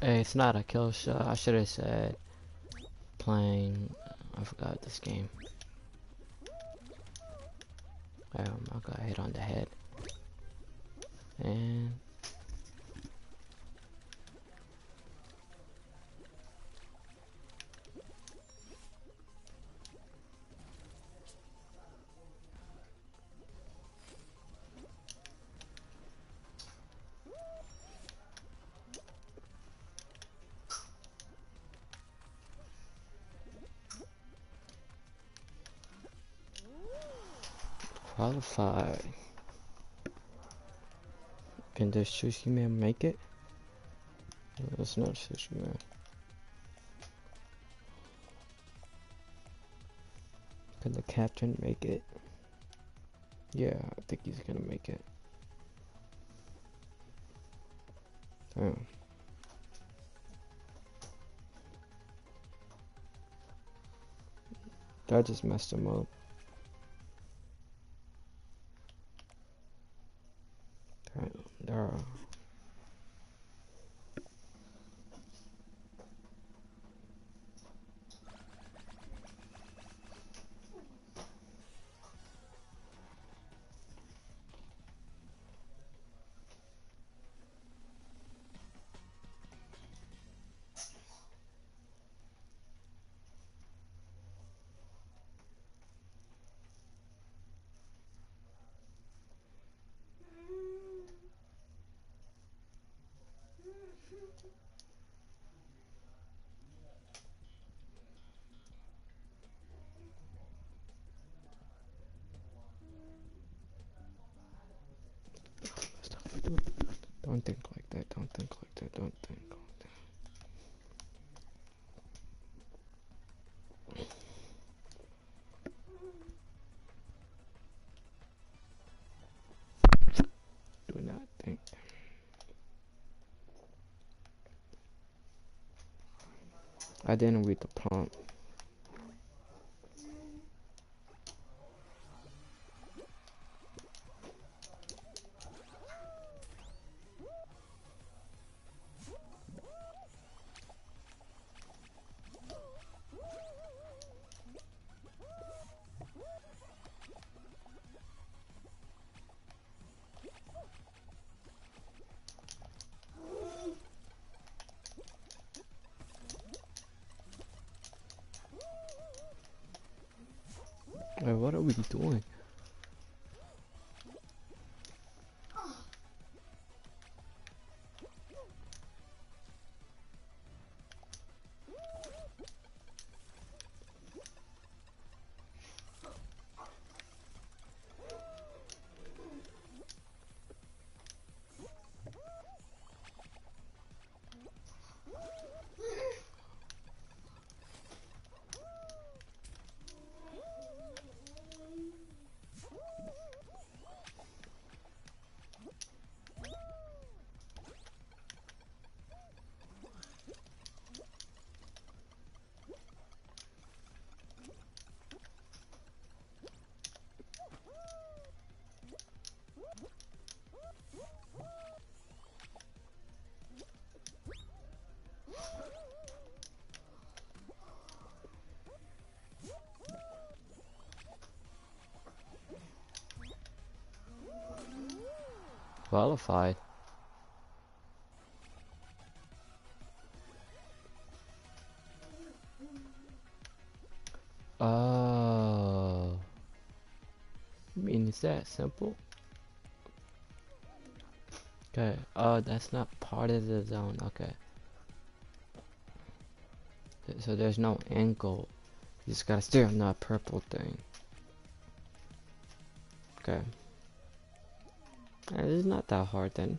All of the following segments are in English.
Hey, it's not a kill shot. I should have said playing. I forgot this game. I got hit on the head. And qualified. Can this sushi man make it? No, that's not a sushi man. Can the captain make it? Yeah, I think he's gonna make it. Damn. That just messed him up. There are. Don't think like that. Don't think like that. Don't think like that. Do not think. I didn't read the prompt. Wait, what are we doing? Qualified. Oh. I mean, is that simple? Okay. Oh, that's not part of the zone. Okay. So there's no end goal. You just gotta stay on that purple thing. Okay. It's not that hard then.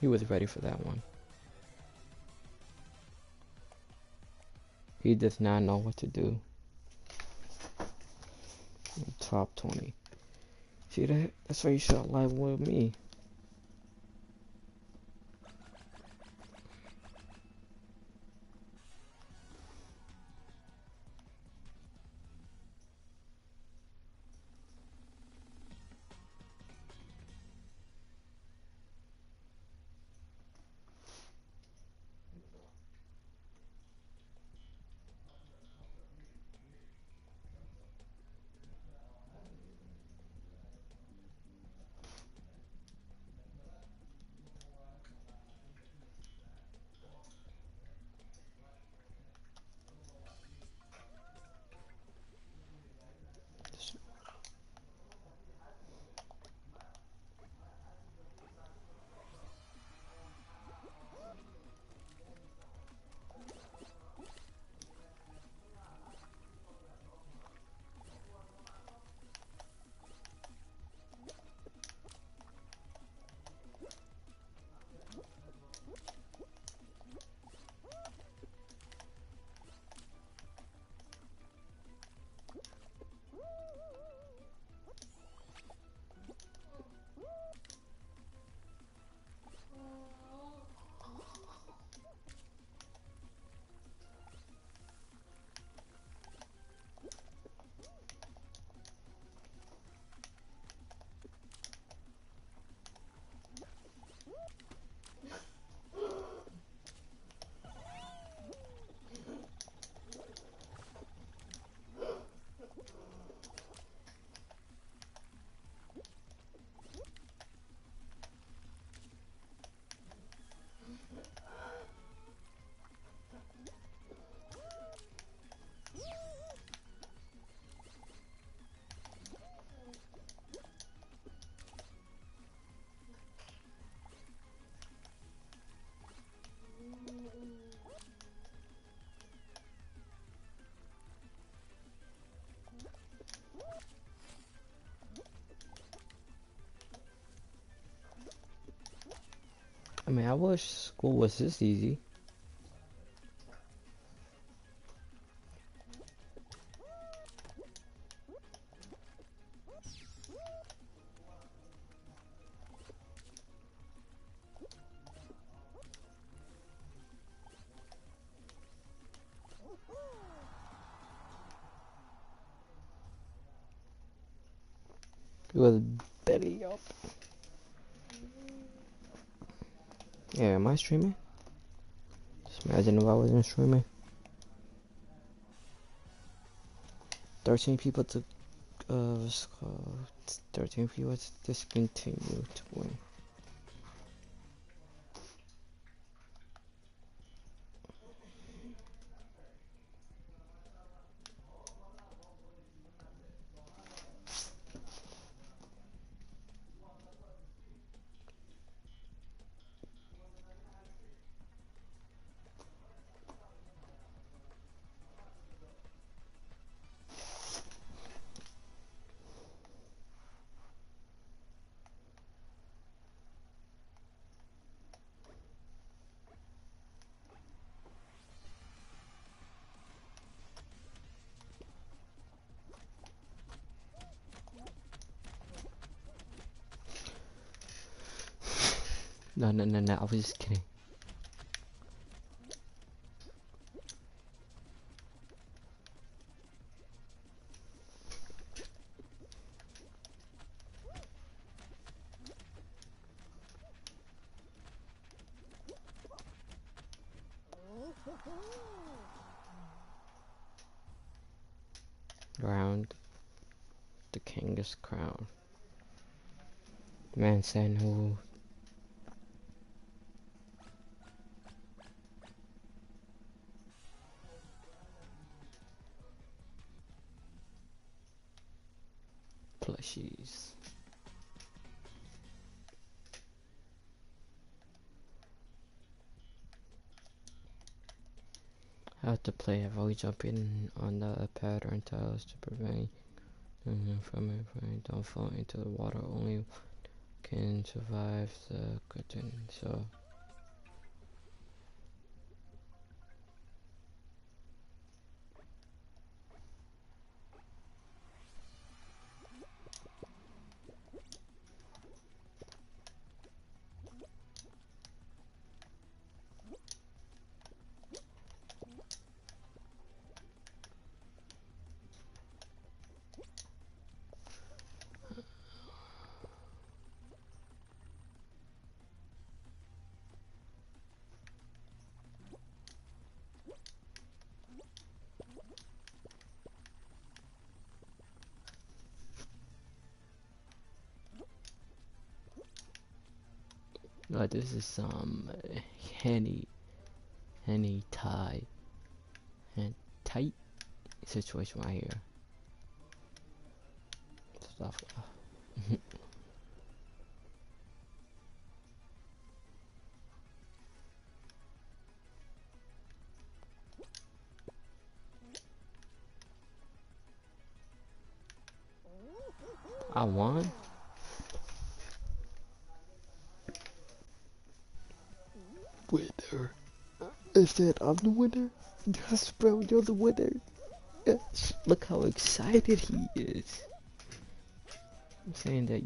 He was ready for that one. He does not know what to do. Top 20. See that? That's why you should live with me. I mean, I wish school was this easy. It was belly up. Yeah, am I streaming? Just imagine if I wasn't streaming. 13 people to 13 people to discontinue to win. No, I was just kidding. Round the king's crown. Man said who. Plushies. How to play, avoid jumping on the pattern tiles to prevent from it. Don't fall into the water. Only can survive the curtain, so this is some henny tie and tight situation right here. Stuff. I won. Winner. Is that I'm the winner? Yes, bro, you're the winner. Yes. Look how excited he is. I'm saying that,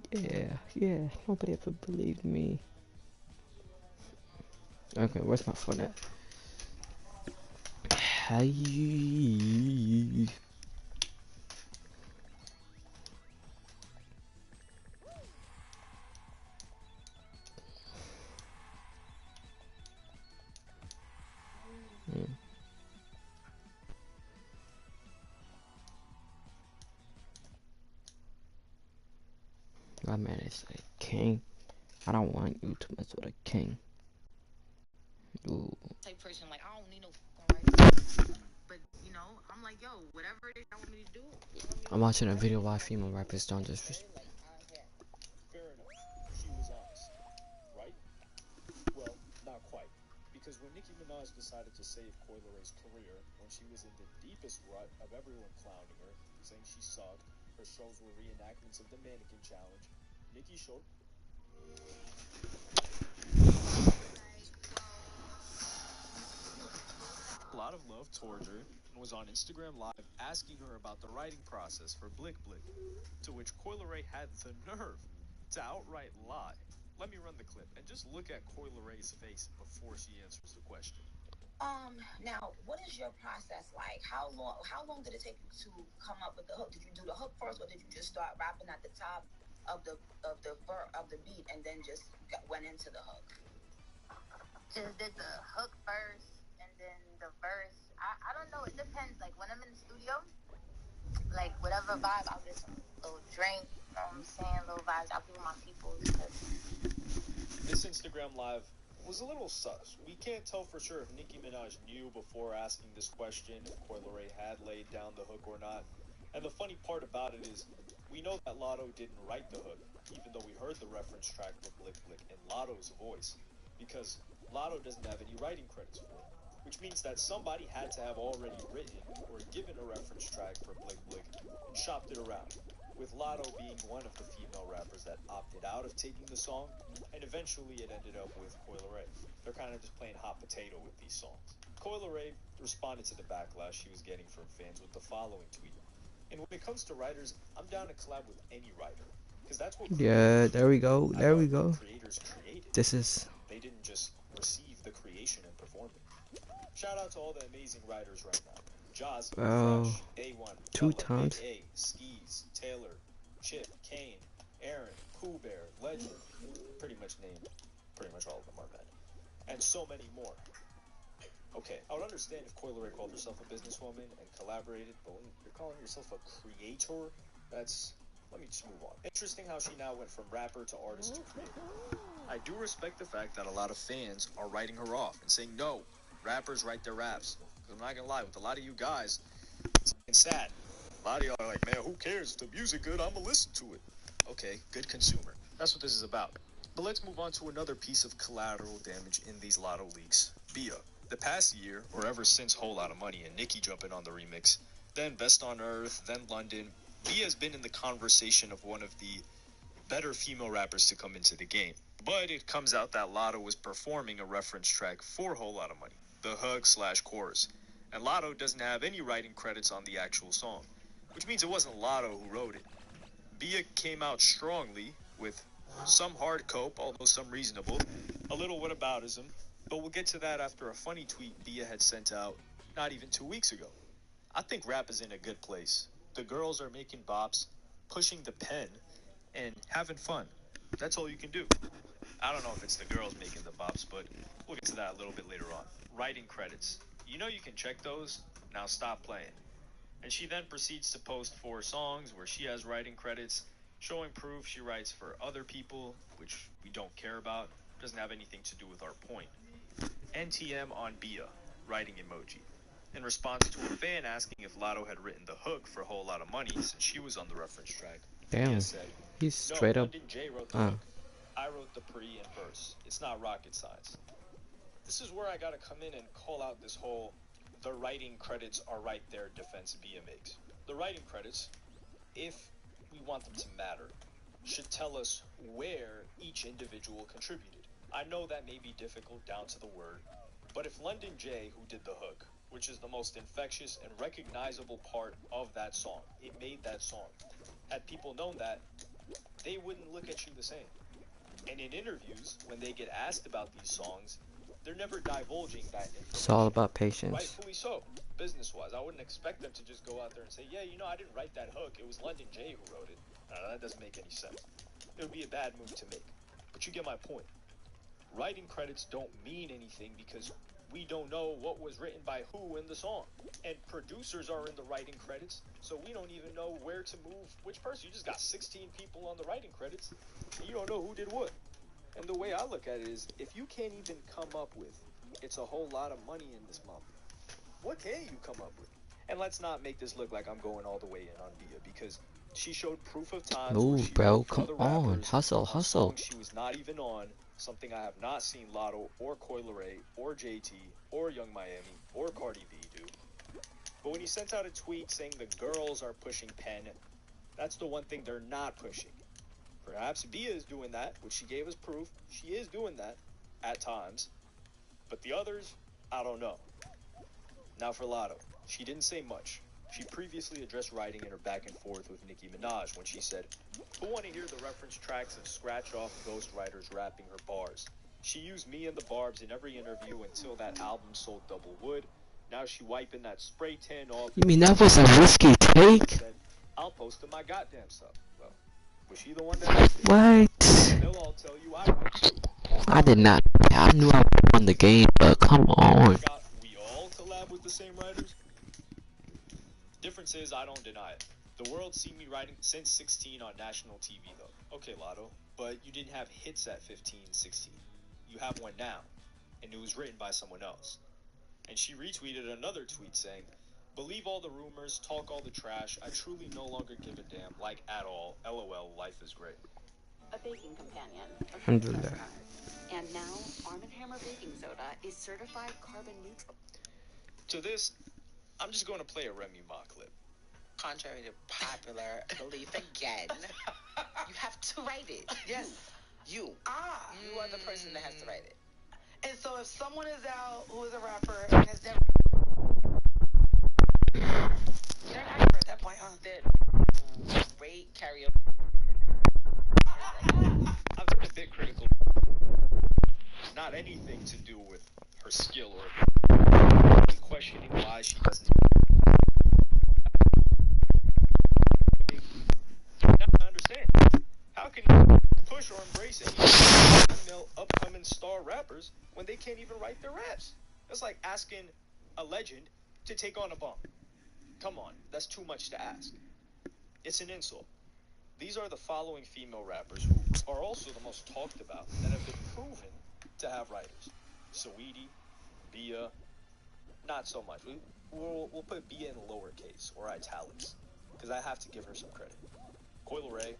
yeah, nobody ever believed me. Okay, where's my phone at? Hey. My man is a king. I don't want you to mess with a king. Ooh. Type person, like, I don't need no right. But, you know, I'm like, yo, whatever it is I want me to do. I'm watching a video why female rappers don't disrespect. Fair enough. She was honest. Right? Well, not quite. Because when Nicki Minaj decided to save Coi Leray's career, when she was in the deepest rut of everyone clowning her, saying she sucked, her shows were reenactments of the mannequin challenge, Nicki showed a lot of love towards her and was on Instagram Live asking her about the writing process for Blick Blick, to which Coi Leray had the nerve to outright lie. Let me run the clip and just look at Coi Leray's face before she answers the question. Now, what is your process like? How long did it take you to come up with the hook? Did you do the hook first, or did you just start rapping at the top of the beat and then just went into the hook? Just did the hook first and then the verse. I don't know. It depends. Like when I'm in the studio, like whatever vibe, I'll get some little drink. You know what I'm saying? Little vibes. I'll be with my people. This Instagram Live was a little sus. We can't tell for sure if Nicki Minaj knew before asking this question if Coi Leray had laid down the hook or not. And the funny part about it is, we know that Lotto didn't write the hook, even though we heard the reference track for Blick Blick in Lotto's voice, because Lotto doesn't have any writing credits for it, which means that somebody had to have already written or given a reference track for Blick Blick and shopped it around, with Lotto being one of the female rappers that opted out of taking the song, and eventually it ended up with Coi Leray. They're kind of just playing hot potato with these songs. Coi Leray responded to the backlash she was getting from fans with the following tweet. And when it comes to writers, I'm down to collab with any writer, because that's what there we go. Creators created. This is. They didn't just receive the creation and perform it. Shout out to all the amazing writers right now. Jaws, Fresh, A1, 2 times. A, Skis, Taylor, Chip, Kane, Aaron, Pooh Bear, Legend. Pretty much all of them are men. And so many more. Okay, I would understand if Coi Leray called herself a businesswoman and collaborated, but when you're calling yourself a creator, let me just move on. Interesting how she now went from rapper to artist to creator. I do respect the fact that a lot of fans are writing her off and saying, no, rappers write their raps. Because I'm not going to lie, with a lot of you guys, it's sad. A lot of y'all are like, man, who cares? If the music good, I'm going to listen to it. Okay, good consumer. That's what this is about. But let's move on to another piece of collateral damage in these Lotto leaks. Bia. The past year, or ever since Whole Lotta Money and Nicki jumping on the remix, then Best on Earth, then London, Bia has been in the conversation of one of the better female rappers to come into the game. But it comes out that Lotto was performing a reference track for Whole Lotta Money, the hook/chorus. And Lotto doesn't have any writing credits on the actual song, which means it wasn't Lotto who wrote it. Bia came out strongly with some hard cope, although some reasonable, a little whataboutism, but we'll get to that after a funny tweet Bia had sent out not even 2 weeks ago. I think rap is in a good place. The girls are making bops, pushing the pen, and having fun. That's all you can do. I don't know if it's the girls making the bops, but we'll get to that a little bit later on. Writing credits. You know you can check those, now stop playing. And she then proceeds to post 4 songs where she has writing credits, showing proof she writes for other people, which we don't care about, doesn't have anything to do with our point. NTM on Bia, writing emoji. In response to a fan asking if Lotto had written the hook for Whole Lotta Money since she was on the reference track, Damn, Bia said, he's straight "No, up. London J wrote the hook. I wrote the pre and verse. It's not rocket science." This is where I gotta come in and call out this whole "the writing credits are right there" defense Bia makes. The writing credits, if we want them to matter, should tell us where each individual contributed. I know that may be difficult down to the word, but if London J, who did the hook, which is the most infectious and recognizable part of that song, it made that song, had people known that, they wouldn't look at you the same. And in interviews, when they get asked about these songs, they're never divulging that information. It's all about patience. Rightfully so, business-wise. I wouldn't expect them to just go out there and say, "Yeah, you know, I didn't write that hook. It was London J who wrote it." That doesn't make any sense. It would be a bad move to make. But you get my point. Writing credits don't mean anything because we don't know what was written by who in the song. And producers are in the writing credits, so we don't even know where to move which person. You just got 16 people on the writing credits, and you don't know who did what. And the way I look at it is, if you can't even come up with, "It's a whole lot of money in this month," what can you come up with? And let's not make this look like I'm going all the way in on Bia, because she showed proof of times where Move, she bro. wrote for Come other on. rappers Hustle, on hustle. songs she was not even on, something I have not seen Lotto or Coi Leray or JT or Young Miami or Cardi B do. But when he sent out a tweet saying the girls are pushing pen, that's the one thing they're not pushing. Perhaps Bia is doing that, which she gave us proof. She is doing that at times. But the others, I don't know. Now for Lotto, she didn't say much. She previously addressed writing in her back and forth with Nicki Minaj when she said, "Who want to hear the reference tracks of scratch-off ghostwriters rapping her bars? She used me and the Barbs in every interview until that album sold double wood. Now she wiping that spray tan off." You mean that was a risky take? Said, "I'll post to my goddamn stuff." Well, was she the one that posted? What? They'll all tell you I would too. I did not. I knew I won the game, but come on. Got we all collab with the same writers? Difference is, I don't deny it. The world's seen me writing since 16 on national TV, though. Okay, Lotto, but you didn't have hits at 15, 16. You have one now, and it was written by someone else. And she retweeted another tweet saying, "Believe all the rumors, talk all the trash. I truly no longer give a damn, like at all. LOL, life is great." A baking companion, a Alhamdulillah. card. And now Arm & Hammer baking soda is certified carbon neutral. To this, I'm just going to play a Remy Ma clip. Contrary to popular belief again, you have to write it. Yes, you. You are the person that has to write it. And so if someone is out who is a rapper and has never... They're an actor at that point, huh? The great karaoke. I've been a bit critical. Not anything to do with her skill or questioning why she doesn't. Now I understand. How can you push or embrace any female upcoming star rappers when they can't even write their raps? That's like asking a legend to take on a bum. Come on, that's too much to ask. It's an insult. These are the following female rappers who are also the most talked about that have been proven to have writers. Saweetie, Bia, not so much. We'll put Bia in lowercase or italics because I have to give her some credit. Coi Leray,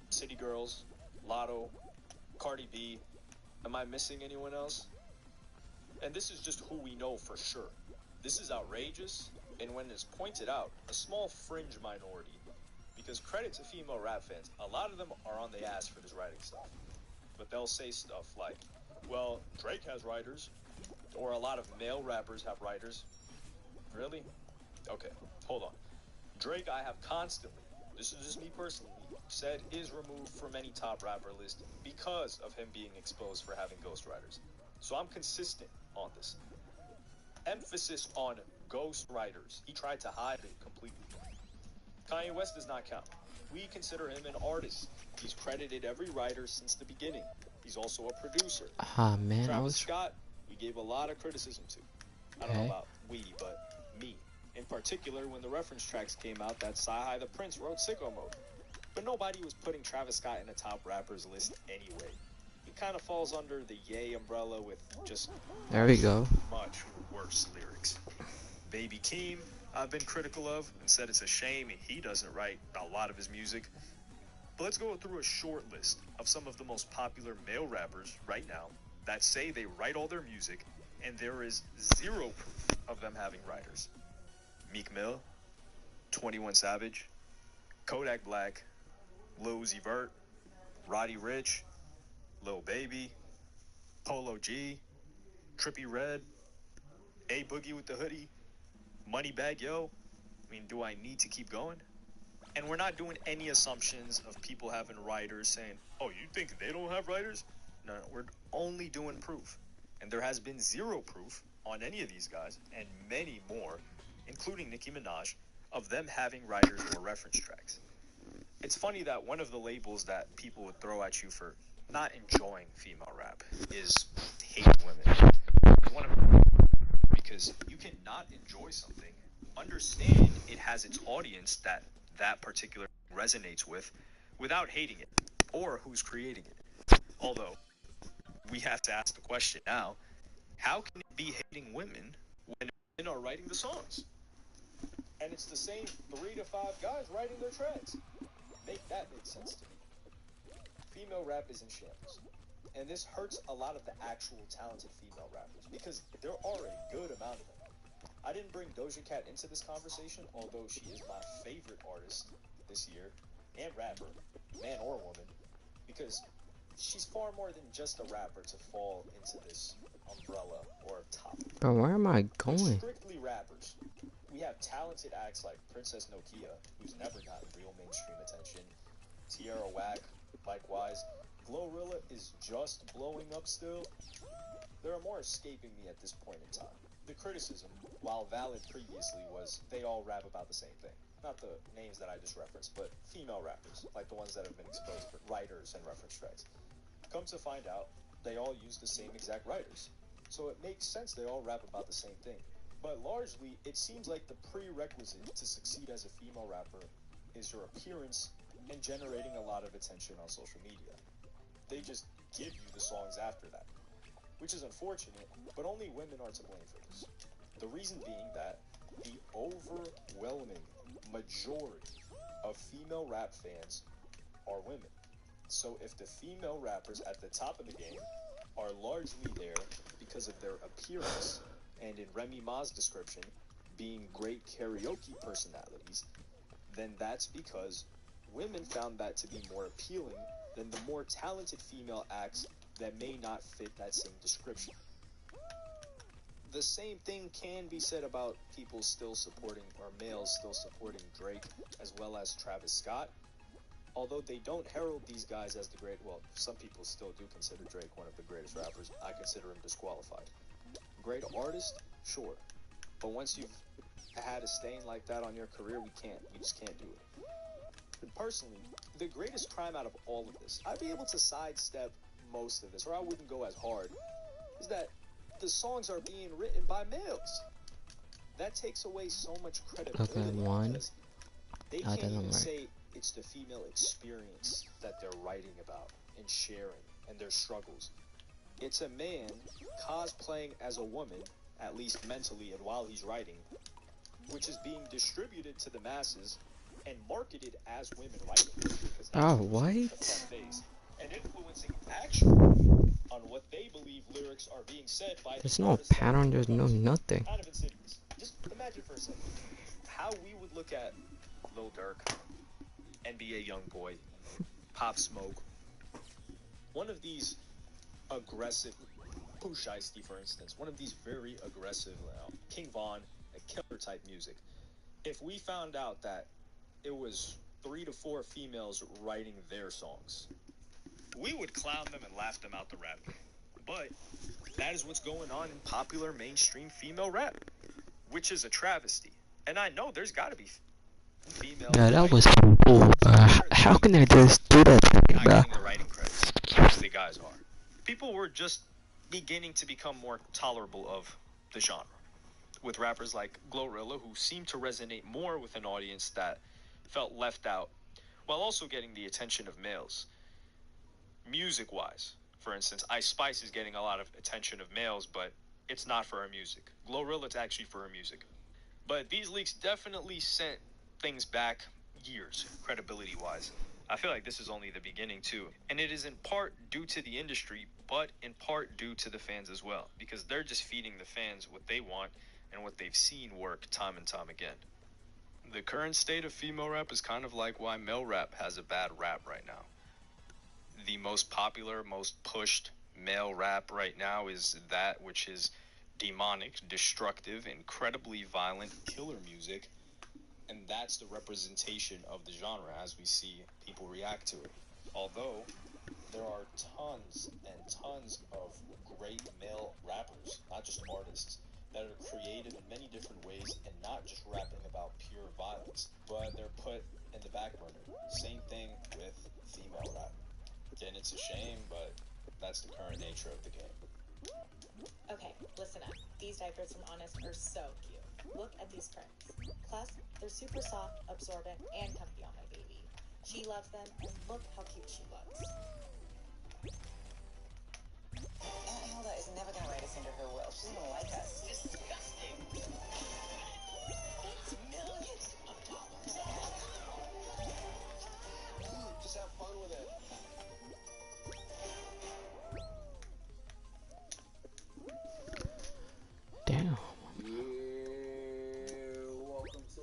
City Girls, Lotto, Cardi B. Am I missing anyone else? And this is just who we know for sure. This is outrageous, and when it's pointed out, a small fringe minority Because credit to female rap fans, a lot of them are on the ass for this writing stuff. But they'll say stuff like, well, Drake has writers, or a lot of male rappers have writers. Really? Okay, hold on. Drake, I have constantly, this is just me personally, said is removed from any top rapper list because of him being exposed for having ghostwriters. So I'm consistent on this. Emphasis on ghostwriters. He tried to hide it completely. Kanye West does not count. We consider him an artist. He's credited every writer since the beginning. He's also a producer. Ah, man, Travis Scott, we gave a lot of criticism to. I don't know about we, but me. In particular, when the reference tracks came out that Sci-Hi the Prince wrote Sicko Mode. But nobody was putting Travis Scott in the top rappers list anyway. He kind of falls under the Ye umbrella with just there we go. Much worse lyrics. Baby Keem, I've been critical of and said it's a shame he doesn't write a lot of his music. But let's go through a short list of some of the most popular male rappers right now that say they write all their music, and there is zero proof of them having writers. Meek Mill, 21 Savage, Kodak Black, Lil Uzi Vert, Roddy Ricch, Lil Baby, Polo G, Trippie Redd, A Boogie with the Hoodie, Moneybagg Yo. I mean, do I need to keep going? And we're not doing any assumptions of people having writers saying, oh, you think they don't have writers? No, we're only doing proof. And there has been zero proof on any of these guys, and many more, including Nicki Minaj, of them having writers or reference tracks. It's funny that one of the labels that people would throw at you for not enjoying female rap is hate women. One of because you cannot enjoy something, understand it has its audience that particular resonates with, without hating it, or who's creating it. Although, we have to ask the question now, how can it be hating women when women are writing the songs? And it's the same 3 to 5 guys writing their tracks. Make that make sense to me. Female rap is in shambles. And this hurts a lot of the actual talented female rappers, because there are a good amount of them. I didn't bring Doja Cat into this conversation, although she is my favorite artist this year, and rapper, man or woman, because she's far more than just a rapper to fall into this umbrella or topic. Bro, where am I going? Strictly rappers. We have talented acts like Princess Nokia, who's never gotten real mainstream attention, Tierra Whack, likewise. Glorilla is just blowing up still. There are more escaping me at this point in time. The criticism, while valid previously, was they all rap about the same thing. Not the names that I just referenced, but female rappers, like the ones that have been exposed for writers and reference tracks. Come to find out, they all use the same exact writers. So it makes sense they all rap about the same thing. But largely, it seems like the prerequisite to succeed as a female rapper is your appearance and generating a lot of attention on social media. They just give you the songs after that, which is unfortunate, but only women are to blame for this. The reason being that the overwhelming majority of female rap fans are women. So if the female rappers at the top of the game are largely there because of their appearance, and in Remy Ma's description, being great karaoke personalities, then that's because women found that to be more appealing than the more talented female acts that may not fit that same description. The same thing can be said about people still supporting, or males still supporting Drake, as well as Travis Scott. Although they don't herald these guys as the great, well, some people still do consider Drake one of the greatest rappers. I consider him disqualified. Great artist, sure. But once you've had a stain like that on your career, we just can't do it. And personally, the greatest crime out of all of this, I'd be able to sidestep most of this, or I wouldn't go as hard, is that the songs are being written by males. That takes away so much credibility. Okay, one. They can't even say it's the female experience that they're writing about and sharing and their struggles. It's a man cosplaying as a woman, at least mentally and while he's writing, which is being distributed to the masses and marketed as women writing. Oh, what? And influencing action on what they believe lyrics are being said by. There's no pattern, there's no nothing. Kind of insidious. Just imagine for a second how we would look at Lil Durk, NBA Youngboy, Pop Smoke. One of these aggressive, b.nasstty, for instance, one of these very aggressive, King Von, a killer type music. If we found out that it was 3 to 4 females writing their songs, we would clown them and laugh them out the rap game. But that is what's going on in popular mainstream female rap, which is a travesty. And I know there's got to be females. Yeah, that was cool, bro. How can they just do that to me, not bro? getting the writing credits as the guys are. People were just beginning to become more tolerable of the genre, with rappers like Glorilla, who seemed to resonate more with an audience that felt left out, while also getting the attention of males. Music-wise, for instance, Ice Spice is getting a lot of attention of males, but it's not for her music. Glorilla, it's actually for her music. But these leaks definitely sent things back years, credibility-wise. I feel like this is only the beginning, too. And it is in part due to the industry, but in part due to the fans as well, because they're just feeding the fans what they want and what they've seen work time and time again. The current state of female rap is kind of like why male rap has a bad rap right now. The most popular, most pushed male rap right now is that which is demonic, destructive, incredibly violent, killer music. And that's the representation of the genre as we see people react to it. Although there are tons and tons of great male rappers, not just artists, that are creative in many different ways and not just rapping about pure violence, but they're put in the back burner. Same thing with female rap. And it's a shame, but that's the current nature of the game. Okay, listen up. These diapers from Honest are so cute. Look at these prints. Plus, they're super soft, absorbent, and comfy on my baby. She loves them, and look how cute she looks. Aunt Hilda is never gonna write us into her will. She's gonna like us. Disgusting. It's millions of dollars. Just have fun with it. Damn.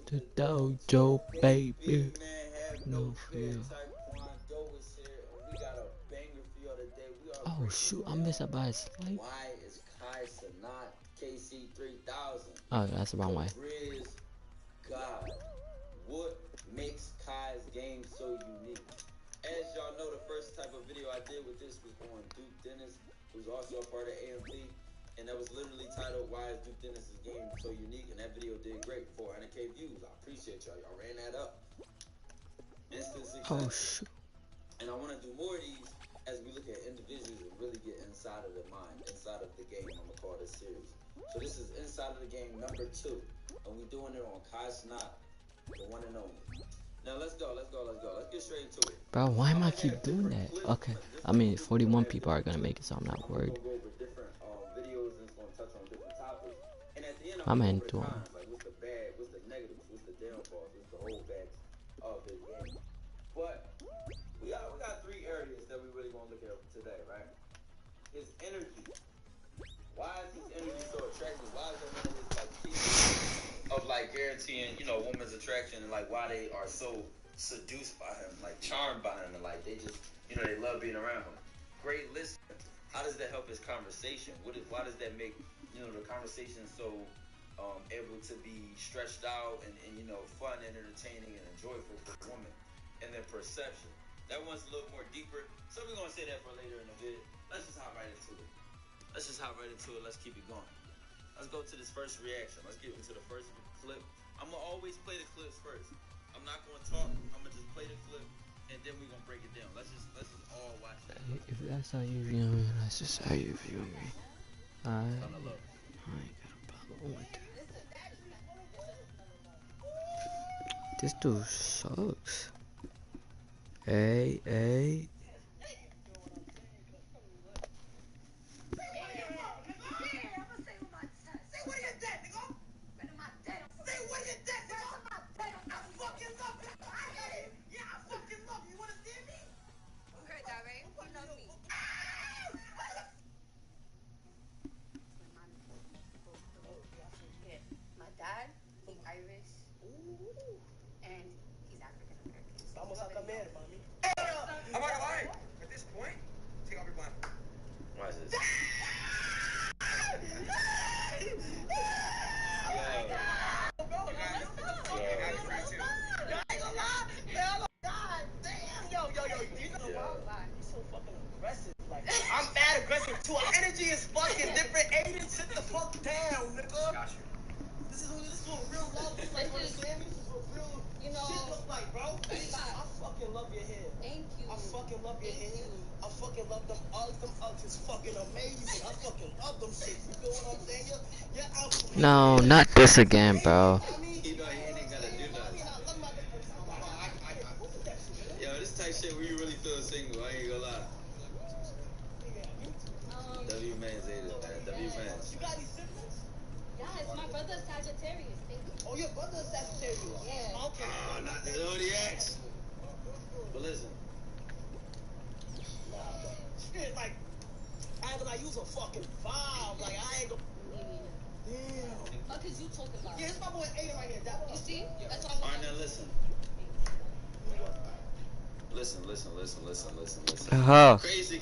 The dojo, baby. No fear. Oh shoot, I missed that by a slight. Why is Kai Sanat KC3000? Oh, that's the wrong way. God, what makes Kai's game so unique? As y'all know, the first type of video I did with this was on Duke Dennis, who's also a part of AMP, and that was literally titled "Why is Duke Dennis's game so unique?" And that video did great, 400K views. I appreciate y'all. Y'all ran that up. Instant success. Oh shoot. And I want to do more of these as we look at individuals and really get inside of their mind, inside of the game. I'm gonna call this series. So this is Inside of the Game number 2, and we're doing it on Kai Sanat, the one and only. Now let's go. Let's get straight into it. Bro, why am I keep doing that? Okay, I mean 41 people are gonna make it, so I'm not worried. We'll go over different videos and it's gonna touch on different topics. And at the end, I'm gonna into go over them. times, like what's the bad, what's the negatives, what's the downfalls, what's the holdbacks of his game. But we got 3 areas that we really gonna look at today, right? His energy. Why is his energy so attractive? Why is it one of his like keys of like guaranteeing, women's attraction, and like why they are so seduced by him, like charmed by him, and like they just, they love being around him. Great listener. How does that help his conversation? Why does that make, the conversation so able to be stretched out and fun and entertaining and enjoyable for the woman? And then perception. That one's a little more deeper. So we're gonna say that for later in the vid. Let's just hop right into it. Let's keep it going. Let's go to this first reaction. Let's get into the first clip. I'm gonna always play the clips first. I'm not gonna talk. I'm gonna just play the clip and then we're gonna break it down. Let's just all watch that. If that's how you view me, that's just how you view me. I ain't got a problem with that. This dude sucks. Hey. My dad, he's Irish, and he's African American. Vamos a comer, mami. Alright. At this point, take off your blindfold. Watch this. I'm mad aggressive too. Our energy is fucking different. Aiden, sit the fuck down, nigga. Got you. This is what real love looks like. Understand me? This is what real shit look like, bro. I fucking love your hair. Thank you. I fucking love your hair. I fucking love them Uggs. Them Uggs is fucking amazing. I fucking love them shit. You know what I'm saying? Your outfit. No, not this again, bro. You know he ain't gotta do nothing. Yo, this type shit where you really feel single. I ain't gonna lie. W man's Zeta, man. W man's. You got any siblings? Yes, my brother's Sagittarius. Thank you. Oh, your brother's Sagittarius. Yeah. Okay. Oh, not the zodiacs. But listen. Shit, like, I ain't gonna use a fucking vibe. Like, I ain't gonna. Damn. What could you talk about? Yeah, it's my boy Aiden right here. That You see? That's what I'm Alright, now listen. Listen. Uh-huh. Crazy.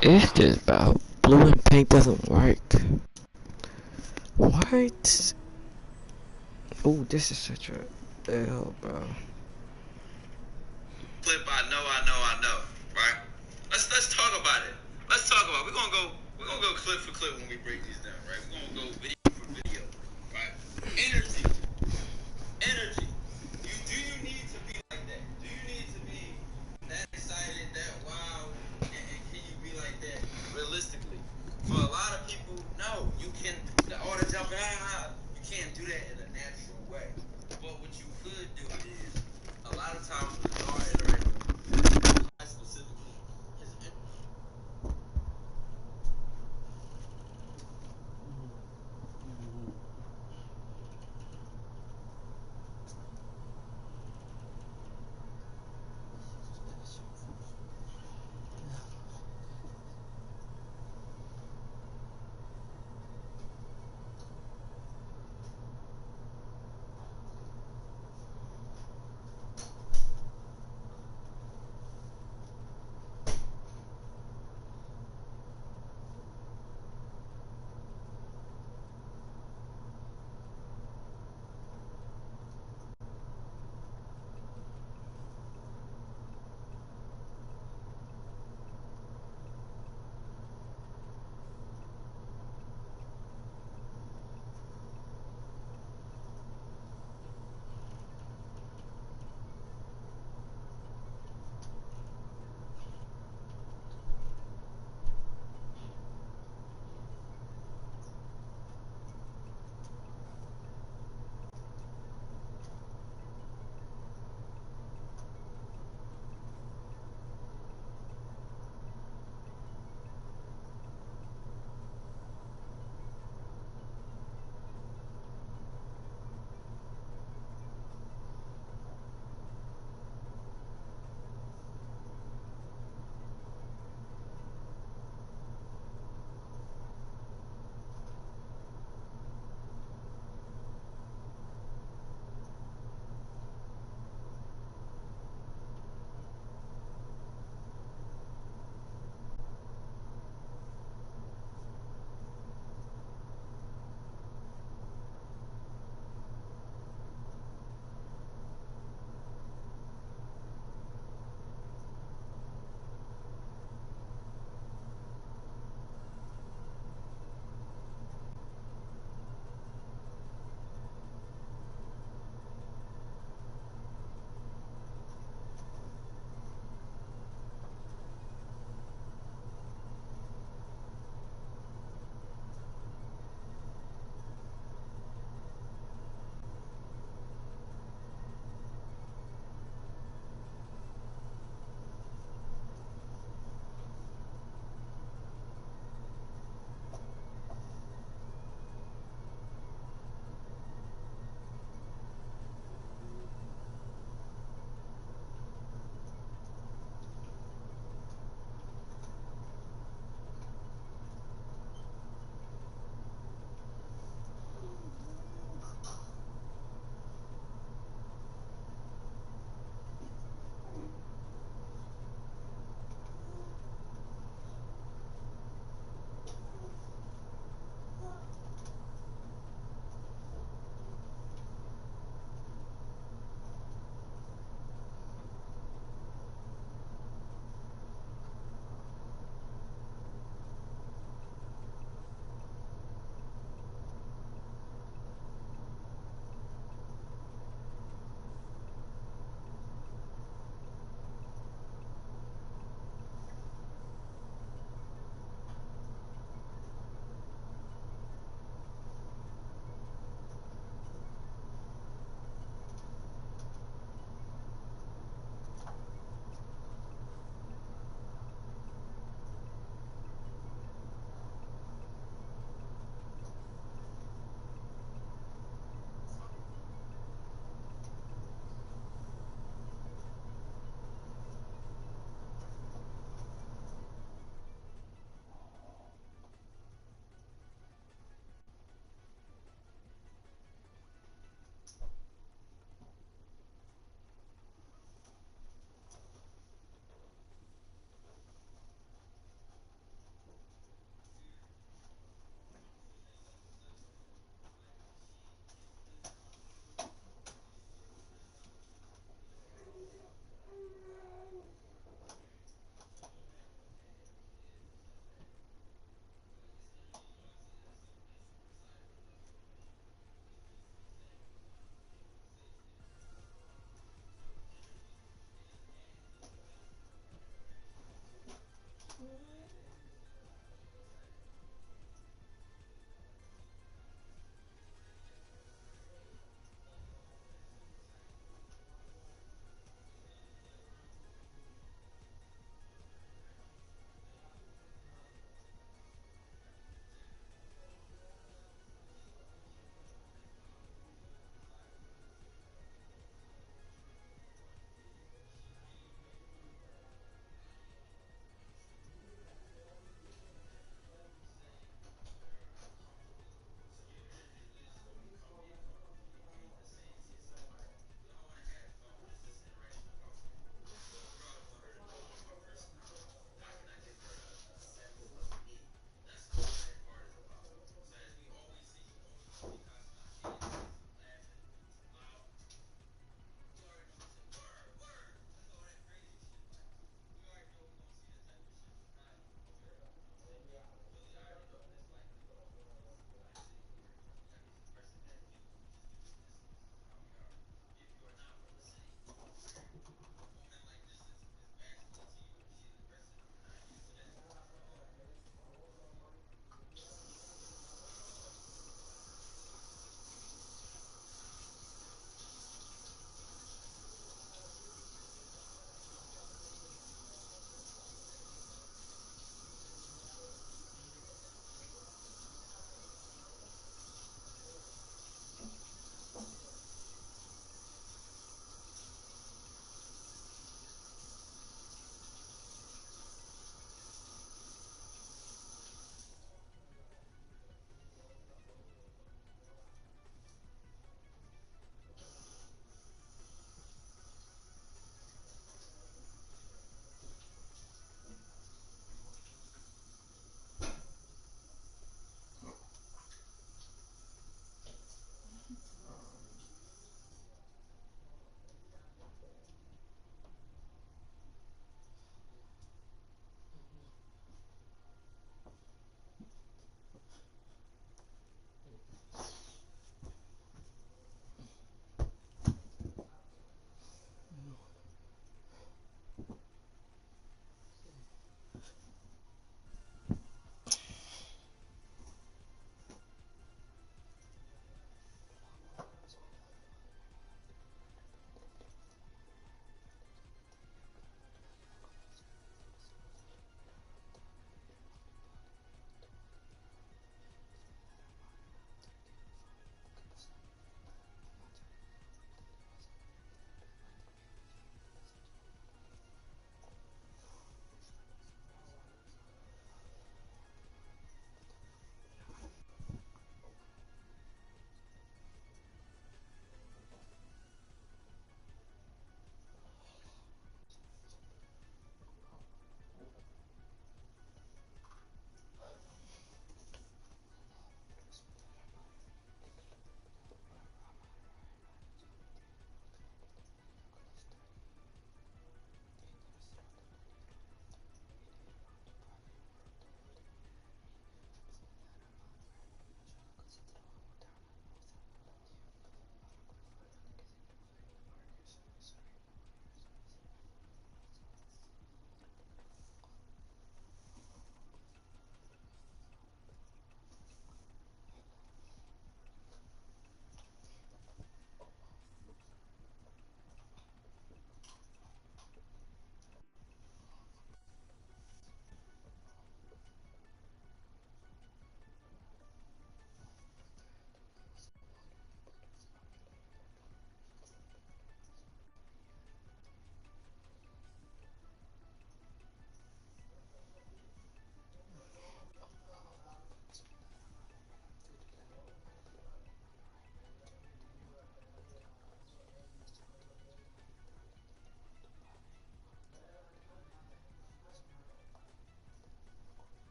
Is this about? Blue and pink doesn't work. What? Oh, this is such a L, bro. Flip, I know, right? Let's talk about it. We're gonna go clip for clip when we break these down, right? We're gonna go video for video, right? Energy. Do you need to be like that? Do you need to be that excited, that wild, and can you be like that realistically? For a lot of people, no. You can all the jumping, you can't do that in a natural way. But what you could do is a lot of times when you are interacting specifically his energy.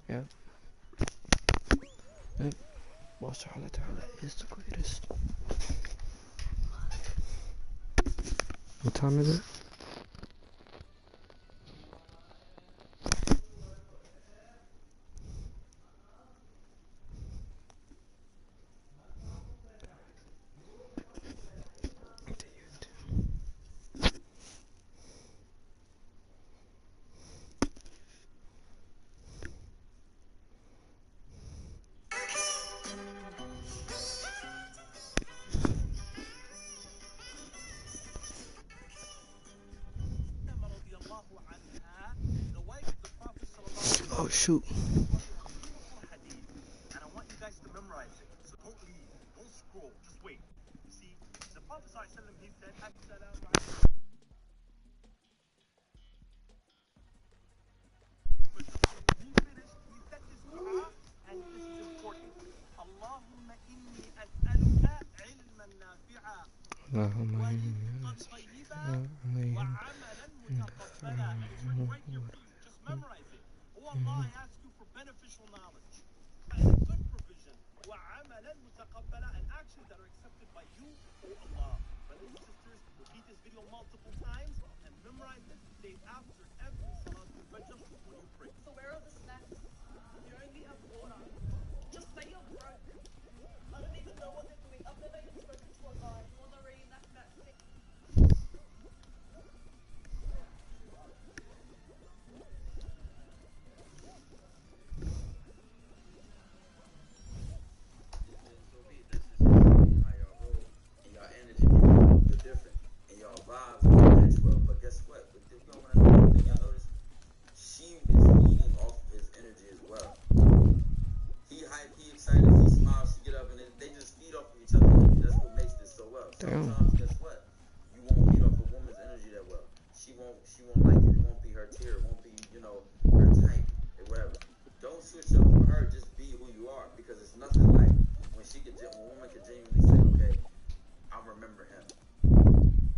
Yep. Yep. Most Charlotte is the greatest. What time is it? Oh shoot. And I want you guys to memorize it. So don't leave. Don't scroll. Just wait. You see, the Prophet ﷺ, he said, Assalamu alaikum. He finished, he said this dua, and this is important. Allahumma inni as'aluka ilman nafi'a wa rizqan tayyiban wa amalan mutaqabbala. And it's written right here for you. Just memorize it. Oh Allah, I ask you for beneficial knowledge and a good provision, وعملا متقبلا, and actions that are accepted by you, O Allah. Brothers and sisters, repeat this video multiple times and memorize it days after every Salatul Fajr when you pray. So where are the snacks? You only have water. Just say you're broke. I don't even know what they're doing. I've never even spoken to a guy. You want to reenact that scene? But guess what? But if you don't want to y'all notice, she is feeding off of his energy as well. He hype, he excited, he smiles, she get up, and they just feed off of each other. That's what makes this so well. Sometimes, guess what? You won't feed off a woman's energy that well. She won't like it. It won't be her tier. It won't be, her type or whatever. Don't switch up for her. Just be who you are, because it's nothing like when a woman can genuinely say, okay, I remember him.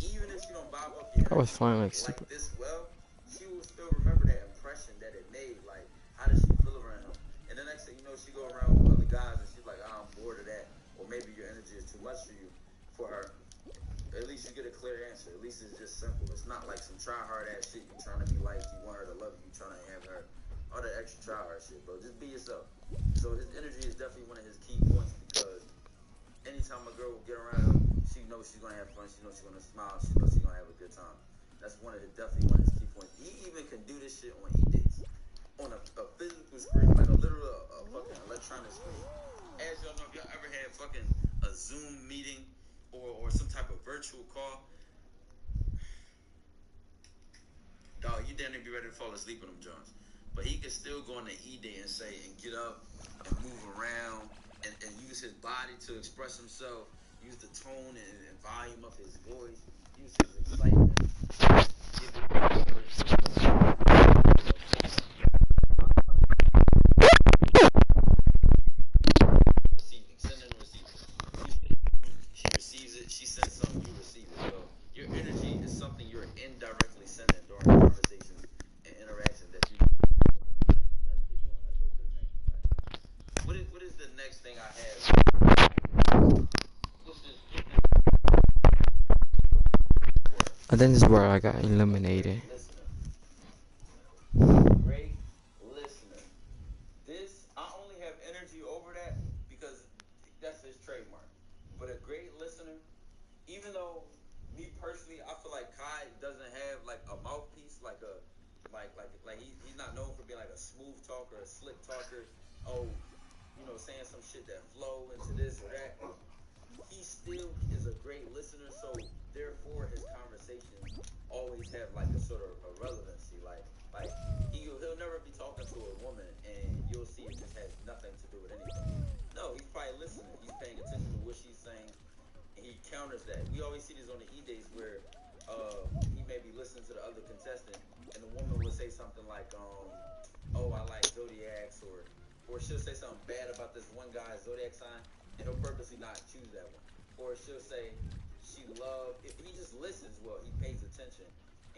Even if she don't bob up your I was flying like super. this well, she will still remember that impression that it made. Like, how does she feel around him? And the next thing you know, she go around with other guys and she's like, I'm bored of that. Or maybe your energy is too much for her. At least you get a clear answer. At least it's just simple. It's not like some try hard ass shit. You trying to be liked, you want her to love you, you trying to have her, all that extra try hard shit, bro. Just be yourself. So his energy is definitely one of his key points, because anytime a girl will get around him, she knows she's gonna have fun. She knows she's gonna smile. She knows she's gonna have a good time. That's definitely one of his key points. He even can do this shit on e-dates, on a physical screen, like a literal fucking electronic screen. As y'all know, if y'all ever had fucking a Zoom meeting or some type of virtual call, dog, you damn near be ready to fall asleep with them Jones. But he can still go on the e-date and say and get up and move around and use his body to express himself. Use the tone and volume of his voice. Use his excitement. Receiving, sending and receiving. She receives it, she sends something, you receive it. So your energy is something you're indirectly sending during conversations and interactions that you. Let's keep going. Let's go to the next one. Right? What is the next thing I have? I think this is where I got eliminated. Great listener. This, I only have energy over that because that's his trademark. But a great listener, even though me personally, I feel like Kai doesn't have like a mouthpiece, like he's not known for being like a smooth talker, a slick talker. Oh, saying some shit that flow into this or that. He still is a great listener, so therefore his conversations always have like a sort of a relevancy. Like he'll never be talking to a woman and you'll see it just has nothing to do with anything. No, he's probably listening. He's paying attention to what she's saying, and he counters that. We always see this on the e-days where he may be listening to the other contestant, and the woman will say something like, "Oh, I like zodiacs," or she'll say something bad about this one guy's zodiac sign, and he'll purposely not choose that one. Or she'll say he just listens well, he pays attention,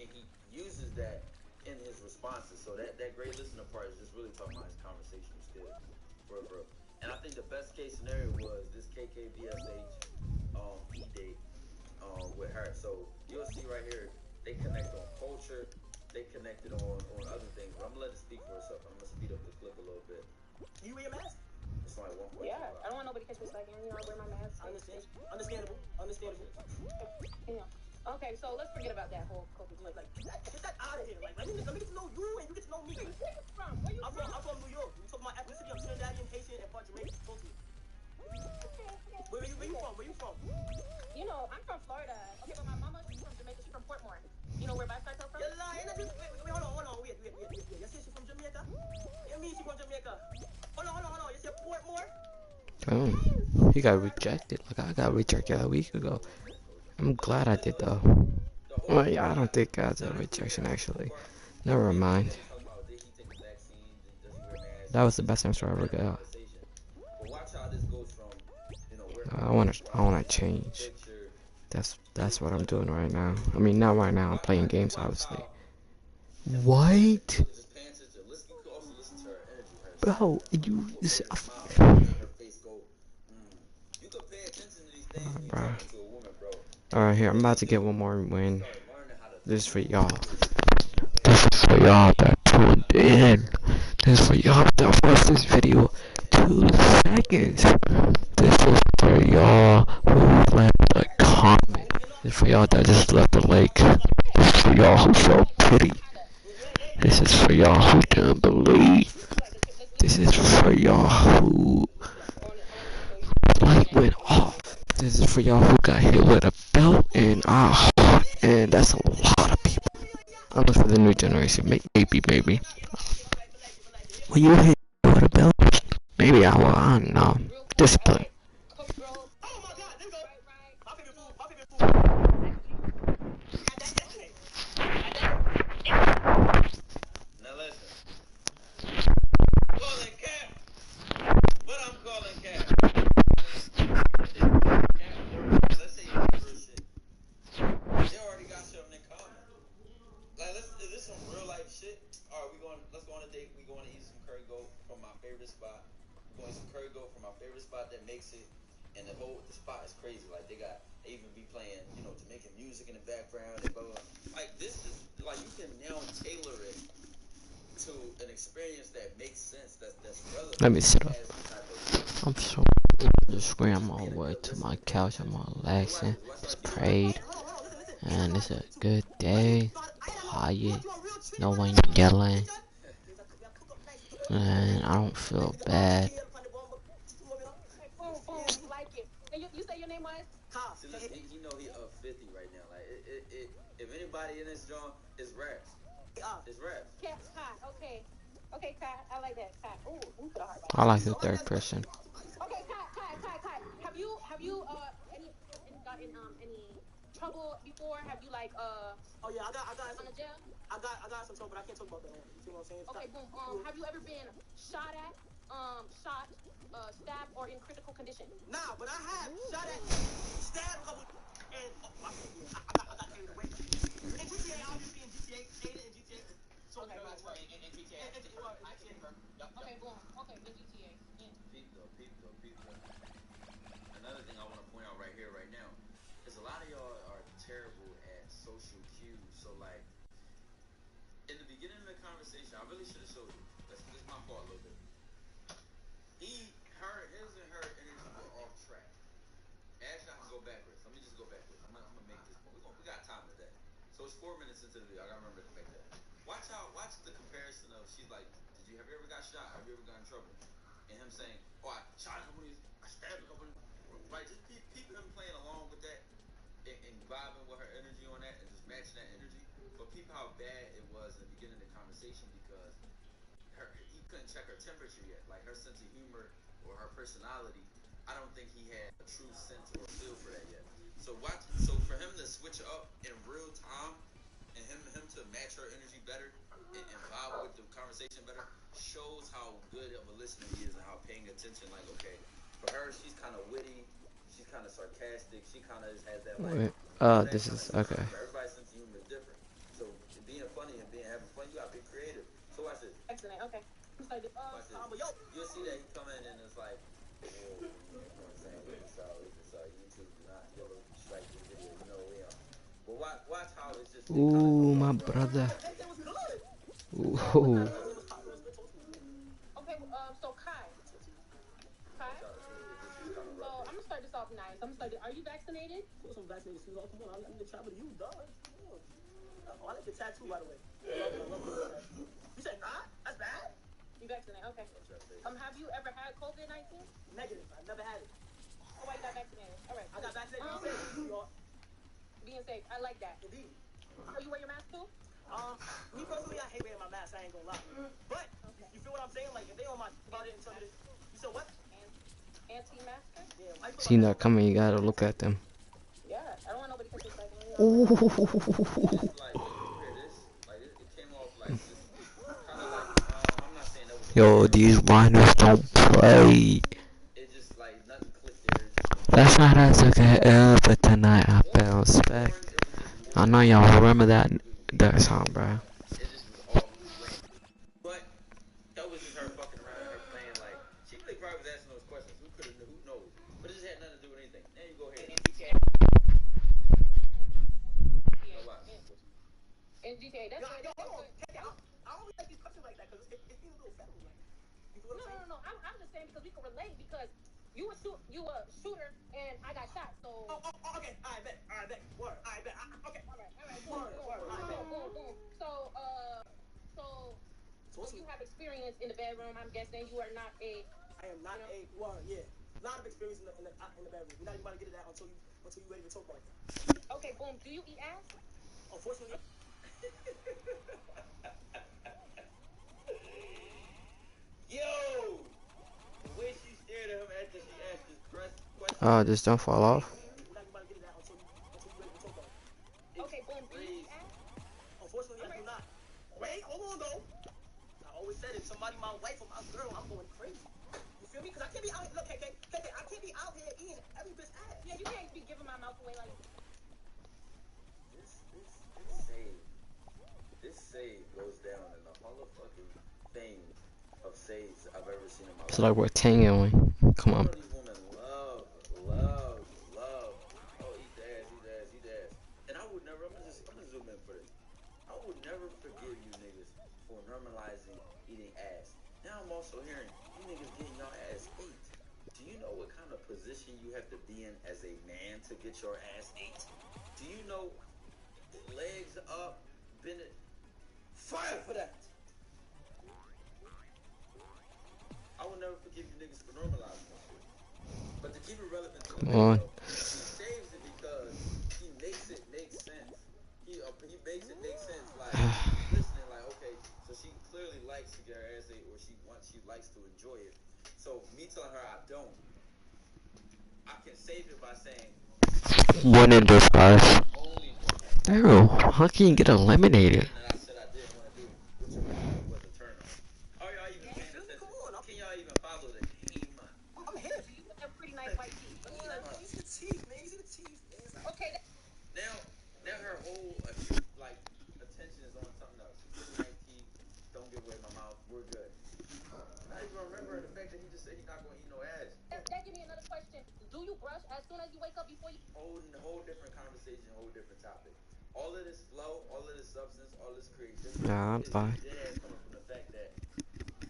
and he uses that in his responses. So that great listener part is just really talking about his conversation. conversation was good. For real. And I think the best case scenario was this KKBSH E-date with her. So you'll see right here, they connect on culture, they connected on other things. But I'm gonna let it speak for itself. I'm gonna speed up the clip a little bit. You wear your mask? It's only one question. Yeah, I don't want nobody to catch me slacking. You know, I wear my mask. Understandable. Yeah. Okay, so let's forget about that whole COVID. Like, get that out of here. Like, let me get to know you and you get to know me. Where you from? I'm from New York. You talk about ethnicity. I'm Trinidadian, Haitian, and part Jamaican. Talk to me. Where you from? Where you from? You know, I'm from Florida. Okay, but my mama, she's from Jamaica. She's from Portmore. You know where Bad-Side come from? You're lying. Wait, hold on. Wait. You say she's from Jamaica? You mean she's from Jamaica? Hold on. You say Portmore? Oh, he got rejected. Like I got rejected a week ago. I'm glad I did though. Well, yeah, I don't think that's a rejection actually. Never mind. That was the best answer I ever got. I wanna change. That's what I'm doing right now. I mean, not right now. I'm playing games, obviously. What? Bro, you. Bro. Alright, here, I'm about to get one more win. This is for y'all. This is for y'all that tuned in. This is for y'all that watched this video 2 seconds. This is for y'all who left a comment. This is for y'all that just left a like. This is for y'all who felt pity. This is for y'all who didn't believe. This is for y'all who light went off. This is for y'all who got hit with a belt and and that's a lot of people. Unless for the new generation, maybe. When you hit with a belt, maybe I don't know. Discipline. Now listen. Calling Cap. What I'm calling Cap. Let's say you first shit. They already got something in common. Like, is this some real life shit? Alright, let's go on a date. We going to eat some curry goat from my favorite spot. We're going to eat some curry goat from my favorite spot that makes it. And the spot is crazy. Like, they even be playing, Jamaican music in the background and blah, blah, blah. Like, this is, like, you can now tailor it to an experience that makes sense, that's relevant. Let me sit up. I'm so just scram all the way to my couch. I'm all relaxing. Just prayed. And it's a good day. Quiet. No one yelling. And I don't feel bad. You say your name was? He know he up 50 right now. Like, if anybody in this joint is raps. It's raps. Okay. Okay, Kai. I like that. Kai. Ooh, I like the third person. Okay, Kai. Have you gotten any trouble before? Have you Oh yeah, I got on the jail? I got some trouble, but I can't talk about that. You see what I'm saying? Okay, boom. Have you ever been shot at, stabbed, or in critical condition? Nah, but I have shot at, stabbed a couple, and I got carried away. In GTA, obviously in GTA, Ada in GTA. So okay, in GTA. Okay, boom. Okay, in GTA. Peep though. Another thing I want to point out right here, right now, is a lot of y'all are terrible at social cues. So like, in the beginning of the conversation, I really should have showed you. This is my fault a little bit. His and her energy were off track. Actually, I can go backwards. Let me just go backwards. I'm gonna make this point. We got time today. So it's 4 minutes into the video. I gotta remember to make that. Watch the comparison of, she's like, have you ever got shot? Have you ever got in trouble? And him saying, I shot a couple of these, I stabbed a couple of these. Right, just keep him playing along with that and vibing with her energy on that and just matching that energy. But peep how bad it was in the beginning of the conversation because he couldn't check her temperature yet. Like, her sense of humor or her personality, I don't think he had a true sense or feel for that yet. So for him to switch up in real time and him to match her energy better and vibe with the conversation better shows how good of a listener he is and how paying attention. Like, okay, for her, she's kind of witty, she's kind of sarcastic, she kind of has that like. This is okay. Everybody's sense of humor is different. So being funny and having fun, you gotta be creative. So watch this. Excellent. Okay. Watch this. You'll see that he come in and it's like, oh, you know what I'm saying? This YouTube do not yellow strike this video. You know we are. But watch how it's just. Ooh, my brother. Ooh. Okay, so Kai. So I'm gonna start this off nice. Are you vaccinated? Of course I'm vaccinated. Come on, I'm gonna travel to you, dog. Oh, I like the tattoo, by the way. I love the tattoo. You said nah? That's bad? You vaccinated? Okay. Have you ever had COVID-19? Negative. I've never had it. Oh, I got vaccinated. All right. I got vaccinated. Being safe. I like that. Indeed. Oh, you wear your mask too? Me personally, I hate wearing my mask. I ain't gonna lie. But you feel what I'm saying? Like if they on my about it and tell me this, you said what? Anti-masker? Yeah. See that coming, you gotta look at them. Yeah. I don't want nobody to take like. Ooh. Yo, these rhinos don't play. That's not as a good ever tonight. I bounce back. I know y'all remember that song, bro. But that was just her fucking around and her playing like she really probably was asking those questions. Who knows? But it just had nothing to do with anything. Now you go ahead. In GTA, that's I always like these questions like that because it feels a little federal. Like, you feel what I'm saying? No. I'm just saying because we can relate because you a shooter and I got shot. So. Oh, okay. I bet. Word. I bet. Okay. All right. Boom. So you have experience in the bedroom. I'm guessing you are not a. I am not a. Well, yeah. A lot of experience in the bedroom. We're not even about to get to that until you ready to talk about that. Okay, boom. Do you eat ass? Unfortunately. Yo! The way she stared at him after she asked this question. Oh, just don't fall off. We're not about to get to that until you ready to talk about it. Okay, boom. Do you eat ass? Unfortunately, I do not. Wait, hold on though. I always said if somebody my wife or my girl, I'm going crazy. You feel me? Because I can't be out. Look, KK, I can't be out here eating every bitch ass. Yeah, you can't be giving my mouth away like. This save goes down in the motherfucking thing of saves I've ever seen in my life. It's like we're tingling. Come on. These women love. Oh, eat the ass. And I would never, I'm gonna zoom in for this. I would never forgive you niggas for normalizing eating ass. Now I'm also hearing you niggas getting your ass ate. Do you know what kind of position you have to be in as a man to get your ass ate? Do you know legs up, bend it? Fire for that! I will never forgive you niggas for normalizing this shit. But to keep it relevant to the video, he saves it because he makes it make sense. He makes it make sense, like, listening, like, okay, so she clearly likes to get her ass ate, or she likes to enjoy it. So me telling her I don't, I can save it by saying, One in disguise. Daryl, how can you get eliminated? Now her whole like attention is on something else. Nice teeth, don't give away my mouth. We're good. Not even remembering the fact that he just said he's not gonna eat no ass. That give me another question. Do you brush as soon as you wake up before you? Whole different conversation, whole different topic. All of this flow, all of this substance, all this creativity. Nah, I'm fine. Dead coming from the fact that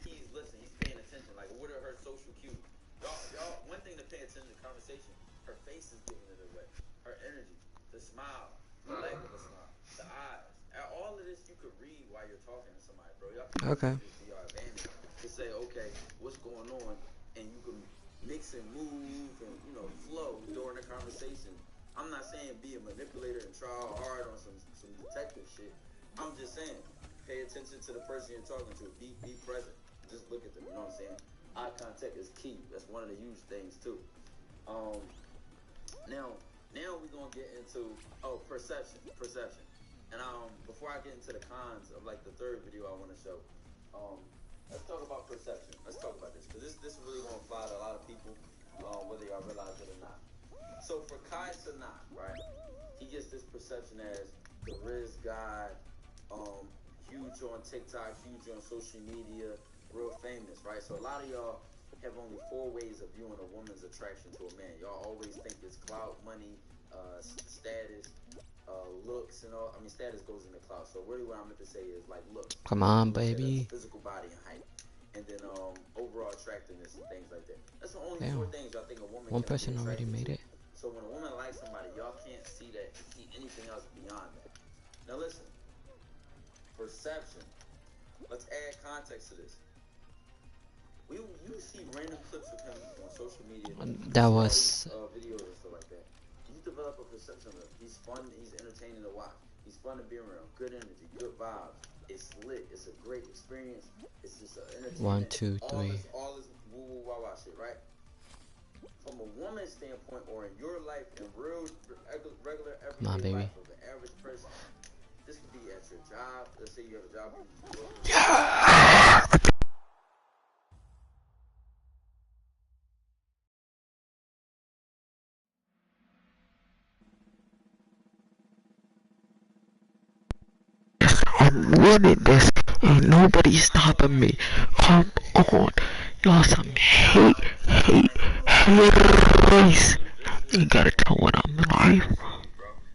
he's listening, he's paying attention. Like, what are her social cues? Y'all, one thing to pay attention to conversation. Her face is giving it away. Her energy, the smile, the lack of a smile, the eyes. All of this you could read while you're talking to somebody, bro. Y'all can use this to your advantage to say, okay, what's going on, and you can mix and move and flow during the conversation. I'm not saying be a manipulator and try hard on some detective shit. I'm just saying pay attention to the person you're talking to. Be present. Just look at them. You know what I'm saying? Eye contact is key. That's one of the huge things too. Now we're gonna get into perception. And before I get into the cons of like the third video I want to show, let's talk about perception. Let's talk about this because this really gonna apply to a lot of people, whether y'all realize it or not. So for Kai Cenat, right, he gets this perception as the Riz guy, huge on TikTok, huge on social media, real attractiveness, right? So a lot of y'all have only 4 ways of viewing a woman's attraction to a man. Y'all always think it's clout, money, status, looks, and all. I mean, status goes into clout. So really, what I meant to say is like looks. Come on, Looks at baby. physical body and height, and then overall attractiveness and things like that. That's the only Damn. 4 things y'all think a woman. One can person be already attracted made to. it. So when a woman likes somebody, y'all can't see anything else beyond that. Now listen, perception. Let's add context to this. You see random clips of him on social media. That was Videos and stuff like that. You develop a perception of him. He's fun. He's entertaining to watch. He's fun to be around. Good energy. Good vibes. It's lit. It's a great experience. It's just an entertainment. 1, 2, 3. All this woo woo wah wah shit, right? From a woman's standpoint, or in your life, in real, regular, everyday life of the average person, this could be at your job. Let's say you have a job. I'm winning this. Ain't nobody stopping me. Come on. Y'all some hate. You gotta tell when I'm live.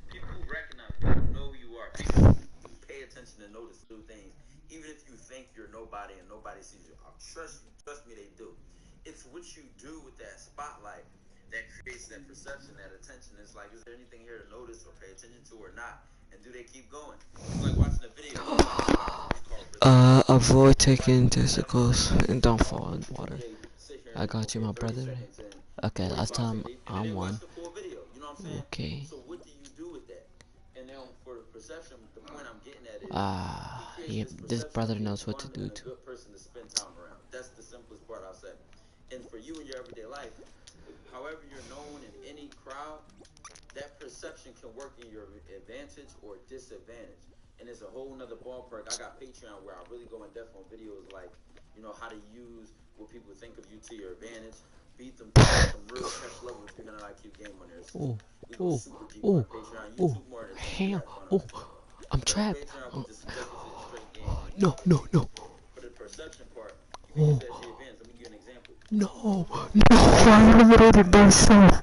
People recognize you, know who you are. People pay attention and notice little things. Even if you think you're nobody and nobody sees you. Trust me, they do. It's what you do with that spotlight that creates that perception, that attention. It's like, is there anything here to notice or pay attention to or not? And do they keep going? It's like watching a video. Avoid taking testicles and don't fall in water. I got you, my brother. Okay, last time I won. Okay. So what do you do with that? And then for the perception, the point I'm getting at is this brother knows what to do too. Good person to spend time around. That's the simplest part I'll say. And for you in your everyday life, however you're known in any crowd, that perception can work in your advantage or disadvantage. And it's a whole nother ballpark. I got Patreon where I really go in depth on videos like, how to use what people think of you to your advantage. Beat them to some real test level 300 IQ game on there. I'm trapped. No. For the perception part, you can use that to your advantage. Let me give you an example. No, I eliminated myself.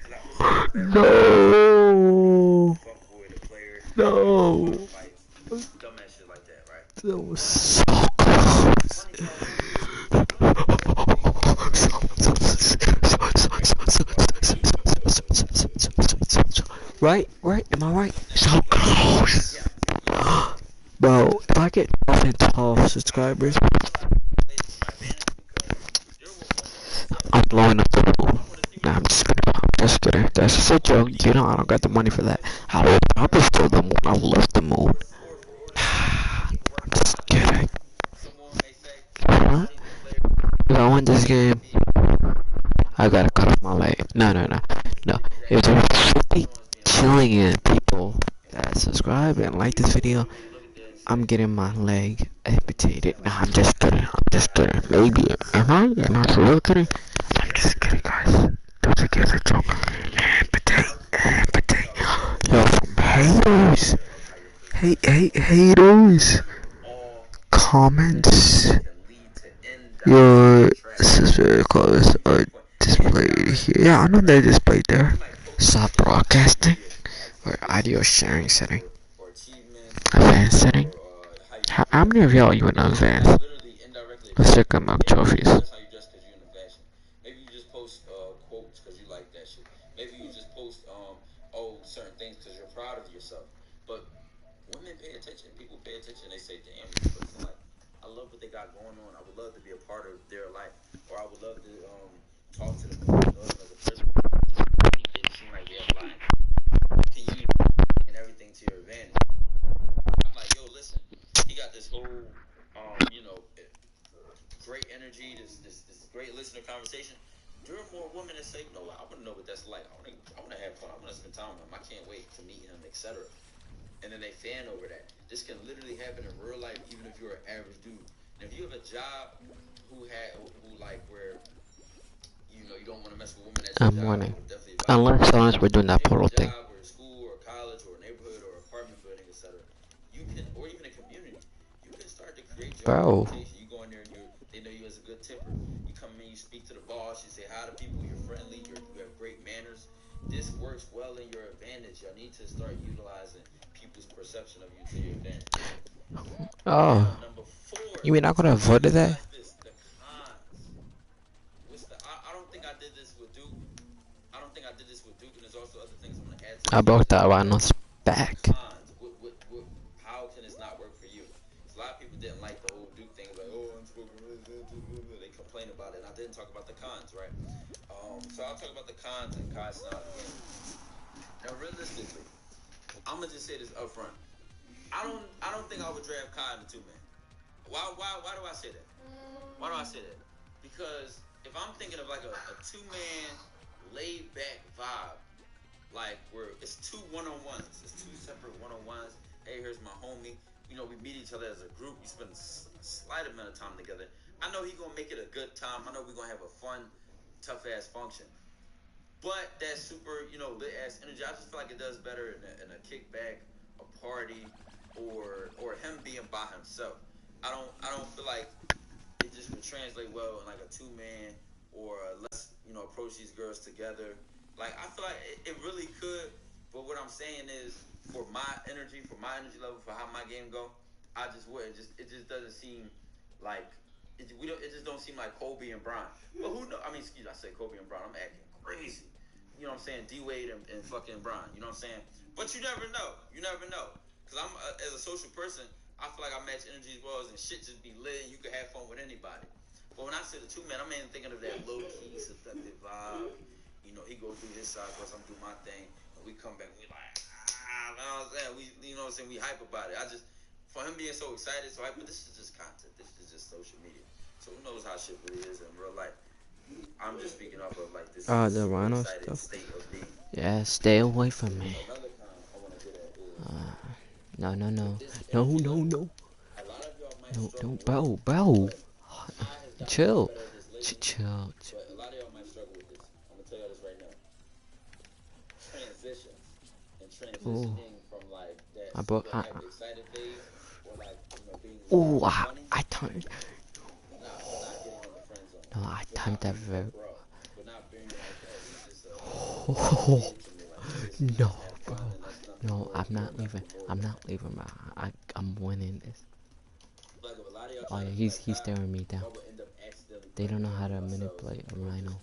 No. Dumbass shit like that, right? That was so close. Right? Am I right? So close. Bro, if I get 12 subscribers, I'm blowing up the pool. Nah, I'm just kidding. That's just a joke. I don't got the money for that. I would steal the moon. I love the moon. I'm just kidding. Huh? If I win this game, I gotta cut off my leg. No. If there's 50 trillion people that subscribe and like this video, I'm getting my leg amputated. Nah, I'm just kidding. Maybe. Am I for real kidding? I'm just kidding, guys. Don't you get the joke? Amputate. Yo, from haters. Comments. Your sister colors are displayed here. Yeah, I know they're displayed there. Soft broadcasting or audio sharing setting. Advanced setting. How many of y'all are you in advanced? Let's check them up trophies. Maybe you just post quotes because you like that shit. Maybe you just post certain things because you're proud of yourself. But women pay attention. People pay attention. They say, damn, this person, like, I love what they got going on. I would love to be a part of their life. Or I would love to talk to them as a person. They seem like they have a lot. Can you and everything to your advantage? I'm like, yo, listen, he got this whole, great energy, this great listener conversation. There are more women that say, no, I want to know what that's like. I want to have fun. I want to spend time with him. I can't wait to meet him, etc. And then they fan over that. This can literally happen in real life, even if you're an average dude. And if you have a job where you don't want to mess with women at your I'm job, winning. Unless we're doing that portal thing. Or school or college or neighborhood or apartment building, etc. You can, or even a community, you can start to create your reputation. You go in there and they know you as a good tipper. You come in, you speak to the boss, you say hi to people, you're friendly, you have great manners. This works well in your advantage. Y'all need to start utilizing people's perception of you to your advantage. Oh. Now, number 4. You mean I could have avoided that? The cons. I don't think I did this with Duke. I don't think I did this with Duke, and there's also other things I'm gonna add to. I broke that Rhino's back. Cons. How can this not work for you? A lot of people didn't like the whole Duke thing. Like, oh, unspoken. They complain about it, and I didn't talk about the cons, right? So I'll talk about the cons and cons now again. Now, realistically, I'm gonna just say this up front. I don't think I would draft Kai in the 2-man. Why do I say that? Why do I say that? Because if I'm thinking of like a 2-man laid back vibe, like where it's 2 one-on-ones, it's 2 separate one-on-ones. Hey, here's my homie. You know, we meet each other as a group. We spend a slight amount of time together. I know he's gonna make it a good time. I know we're gonna have a fun, tough ass function. But that super, lit ass energy, I just feel like it does better in a kickback, a party, or him being by himself. I don't feel like it just would translate well in like a 2-man, or let's approach these girls together. Like, I feel like it really could, but what I'm saying is, for my energy level, for how my game go, I just wouldn't. It just doesn't seem like it just don't seem like Kobe and Bron. But who knows? I mean, I said Kobe and Bron. I'm acting crazy. You know what I'm saying? D Wade and fucking Bron. You know what I'm saying? But you never know. You never know. Cause I'm as a social person, I feel like I match energies well, and shit just be lit, and you can have fun with anybody. But when I say the 2-man, I'm even thinking of that low key, seductive vibe. He go do his side quest, I'm do my thing, and we come back, and we like, you know what I'm saying? We hype about it. For him being so excited, so hype, but this is just content. This is just social media. So who knows how shit really is in real life? I'm just speaking off of like this The Rhino stuff. State of being. Yeah, stay away from me. Another con I want to get at is no. No, bro. Chill. Chill. But a lot of y'all might struggle with this. I'm gonna tell y'all this right now. Transitions and transitioning from like that excited phase, or like being funny. I timed. Not getting on the friend zone. No, I timed that very. But not being No, bro. No, I'm not leaving. Bro. I'm winning this. Oh yeah, he's staring me down. They don't know how to manipulate a Rhino.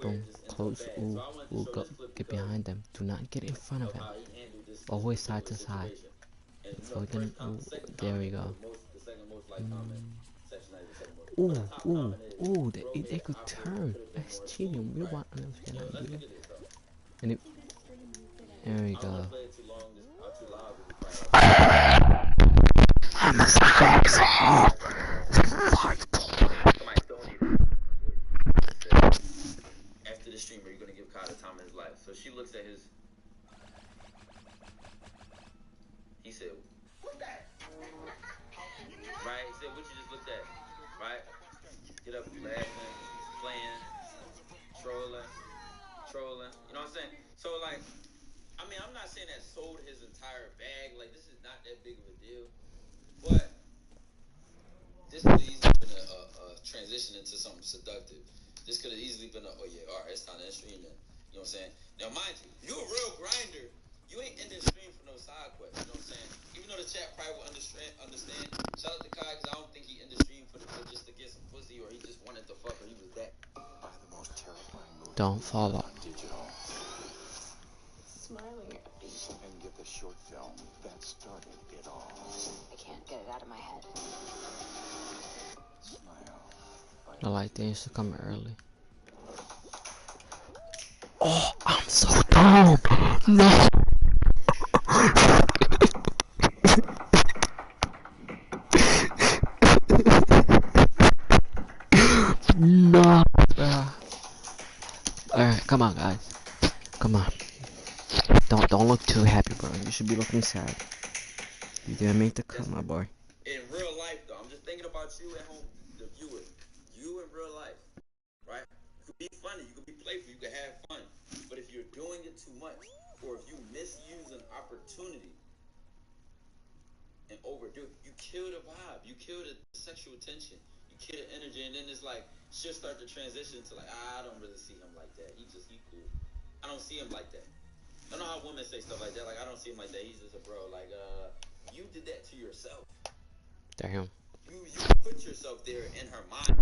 Boom, close. Ooh, go, get behind them. Do not get in front of him. Always side to side. There we go. Ooh, they could turn. That's cheating. We want them to do that. And there we go. I'm a sex. After the stream, are you gonna give Kai the time of his life? So she looks at his. He said, "What's that?" Right? He said, "What you just looked at?" Right? Get up, laughing, playing, trolling. You know what I'm saying? So like, I mean, I'm not saying that sold his entire bag. Like, this is not that big of a deal. But this could have easily been a transition into something seductive. This could have easily been all right, it's time to end stream then. You know what I'm saying? Now, mind you, a real grinder. You ain't ending stream for no side quest. You know what I'm saying? Even though the chat probably will understand. Shout out to Kai, because I don't think he ended stream for just to get some pussy, or he just wanted to fuck, or he was that. Don't fall off. Smiling at me. And get the short film that started it all. I can't get it out of my head. The light things to come early. Oh, I'm so dumb. No. No. Alright, come on, guys. Come on. Don't look too happy, bro. You should be looking sad. You didn't make the cut, my boy. In real life, though, I'm just thinking about you at home, the viewer. You in real life, right? You could be funny, you could be playful, you could have fun. But if you're doing it too much, or if you misuse an opportunity and overdo it, you kill the vibe, you kill the sexual tension, you kill the energy, and then it's like she'll start to transition to like, I don't really see him like that. He cool. I don't see him like that. I know how women say stuff like that. Like, I don't see him like that. He's just a bro. Like, you did that to yourself. Damn. You put yourself there in her mind.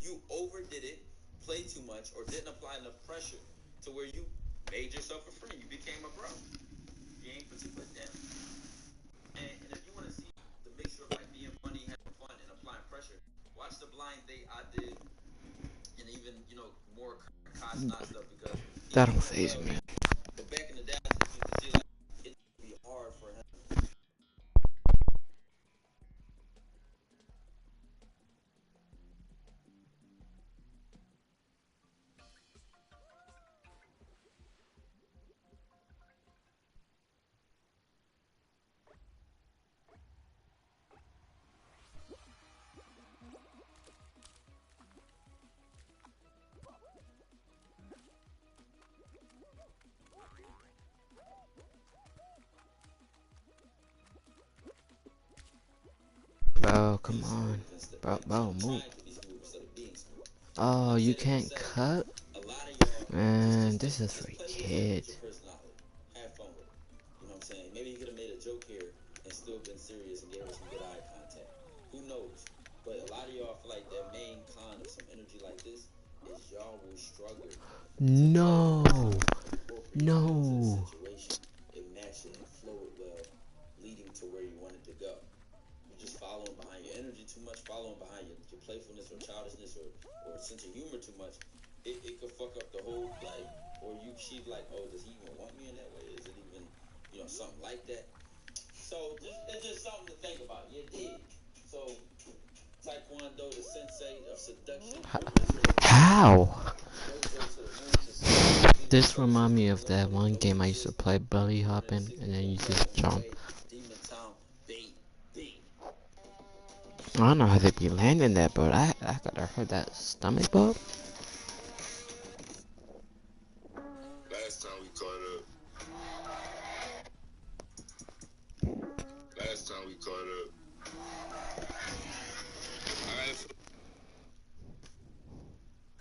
You overdid it, played too much, or didn't apply enough pressure to where you made yourself a friend. You became a bro. You ain't particularly down. And if you want to see the mixture of like being funny, having fun, and applying pressure, watch the blind date I did, and even more Kashna stuff because That don't faze me. But back in the day, I just used to see like it would be hard for him. Bro, come on. Bro, move. Oh, you can't cut? Man, this is for kids. Have fun with it. You know what I'm saying? Maybe he could have made a joke here and still been serious and gave us some good eye contact. Who knows? But a lot of y'all feel like the main con of some energy like this is y'all will struggle. No. It match it and flow it well, leading to where you want it to go. You're just following behind your energy too much, following behind your playfulness or childishness or sense of humor too much. It could fuck up the whole like, or she like, oh, does he even want me in that way? Is it even something like that? So it's just something to think about. You dig? So Taekwondo, the sensei of seduction. How? This remind me of that one game I used to play, belly hopping, and then you just jump. I don't know how they be landing that, but I gotta heard that stomach bump. Last time we caught up.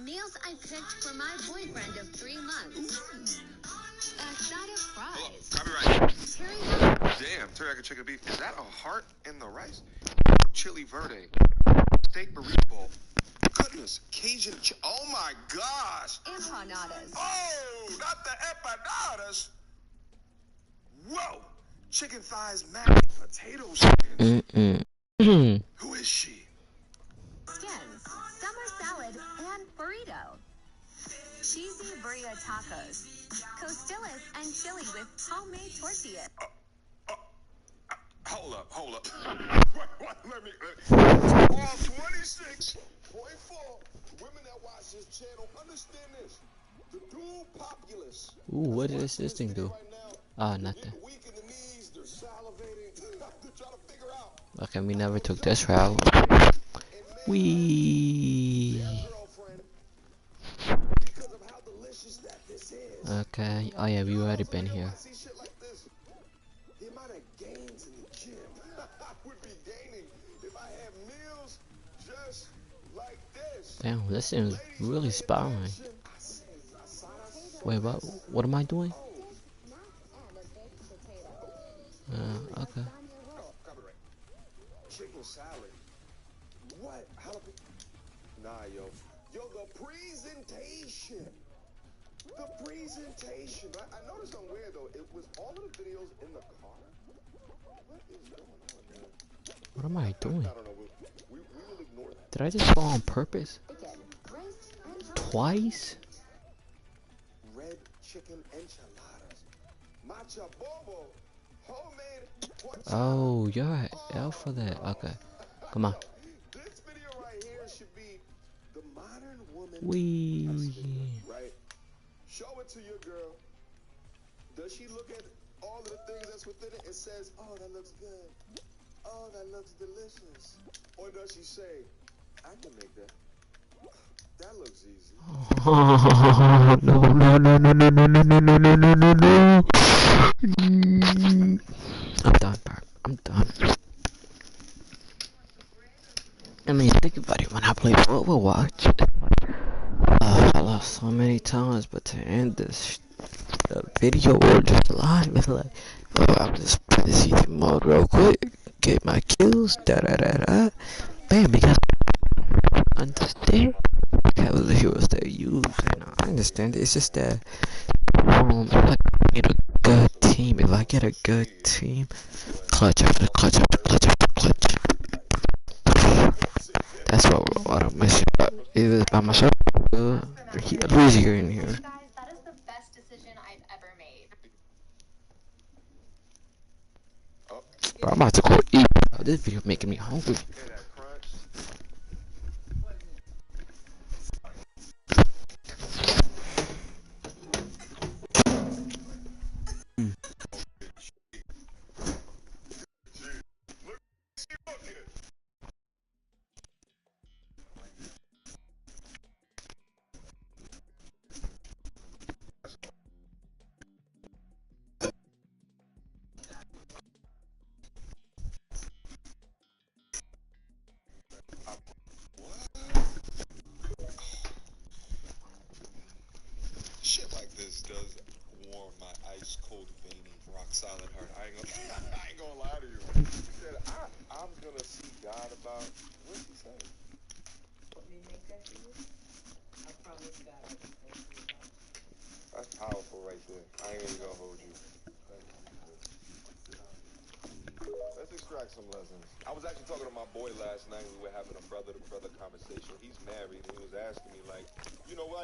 Meals I picked for my boyfriend of 3 months. A side of fries. Copyright. Teriyaki. Damn, teriyaki chicken beef. Is that a heart in the rice? Chili verde. Steak burrito. Goodness, Cajun. Oh my gosh. Empanadas. Oh, not the empanadas. Whoa. Chicken thighs, mashed potatoes. Who is she? Skins, summer salad, and burrito. Cheesy burrito tacos. Costillas and chili with homemade tortillas. Hold up. Let me. All 26.4 women that watch this channel understand this. The dual populace. Ooh, what does this thing do? Ah, nothing. Okay, we never took this route. Okay. Oh yeah, we already been here. Damn, this seems really inspiring. Wait, what am I doing? Okay. Chicken salad. What? Nah, yo, the presentation. I noticed something weird though. It was all of the videos in the car. What is going on, man? What am I doing? I don't know. We will ignore that. Did I just fall on purpose? Twice? Red chicken enchiladas. Matcha bobo. Homemade. Oh, you're right. L for that. Okay. Come on. This video right here should be the modern woman. Right? Show it to your girl. Does she look at all of the things that's within it and says, oh, that looks good. Oh, that looks delicious. Or does she say, I can make that. That looks easy. Oh, no. I'm done, bro. I'm done. I mean, think about it. When I play Overwatch, I lost so many times, but to end this video or just live, it's like, oh, I'll just play this easy mode real quick, get my kills, da da da da, bam, because I understand how the heroes they use, and I understand it. It's just that, if I get a good team, clutch after clutch after clutch after clutch, that's what I'm missing. Either by myself or Luigi in here. Guys, that is the best decision I've ever made. Bro, I'm about to go eat. This video making me hungry. Shit like this does warm my ice cold veiny rock solid heart. I ain't gonna lie to you. He said I'm gonna see God about what he said. What me make that for you? I promise God I can make you about. That's powerful right there. I ain't even gonna hold you. Let's extract some lessons. I was actually talking to my boy last night. We were having a brother-to-brother conversation. He's married, and he was asking me, like,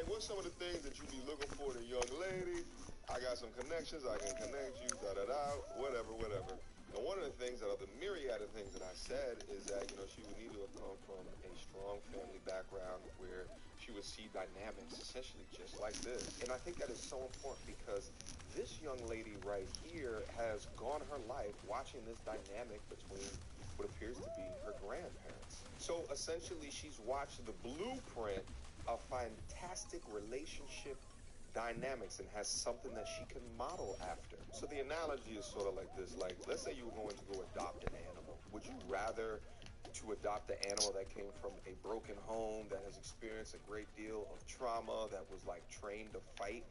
what's some of the things that you be looking for in a young lady? I got some connections. I can connect you, da-da-da, whatever. And one of the things, out of the myriad of things that I said, is that, she would need to have come from a strong family background where she would see dynamics essentially just like this. And I think that is so important because this young lady right here has gone her life watching this dynamic between what appears to be her grandparents. So essentially, she's watched the blueprint of fantastic relationship dynamics and has something that she can model after. So the analogy is sort of like this. Like, let's say you were going to go adopt an animal. Would you rather to adopt an animal that came from a broken home, that has experienced a great deal of trauma, that was like trained to fight?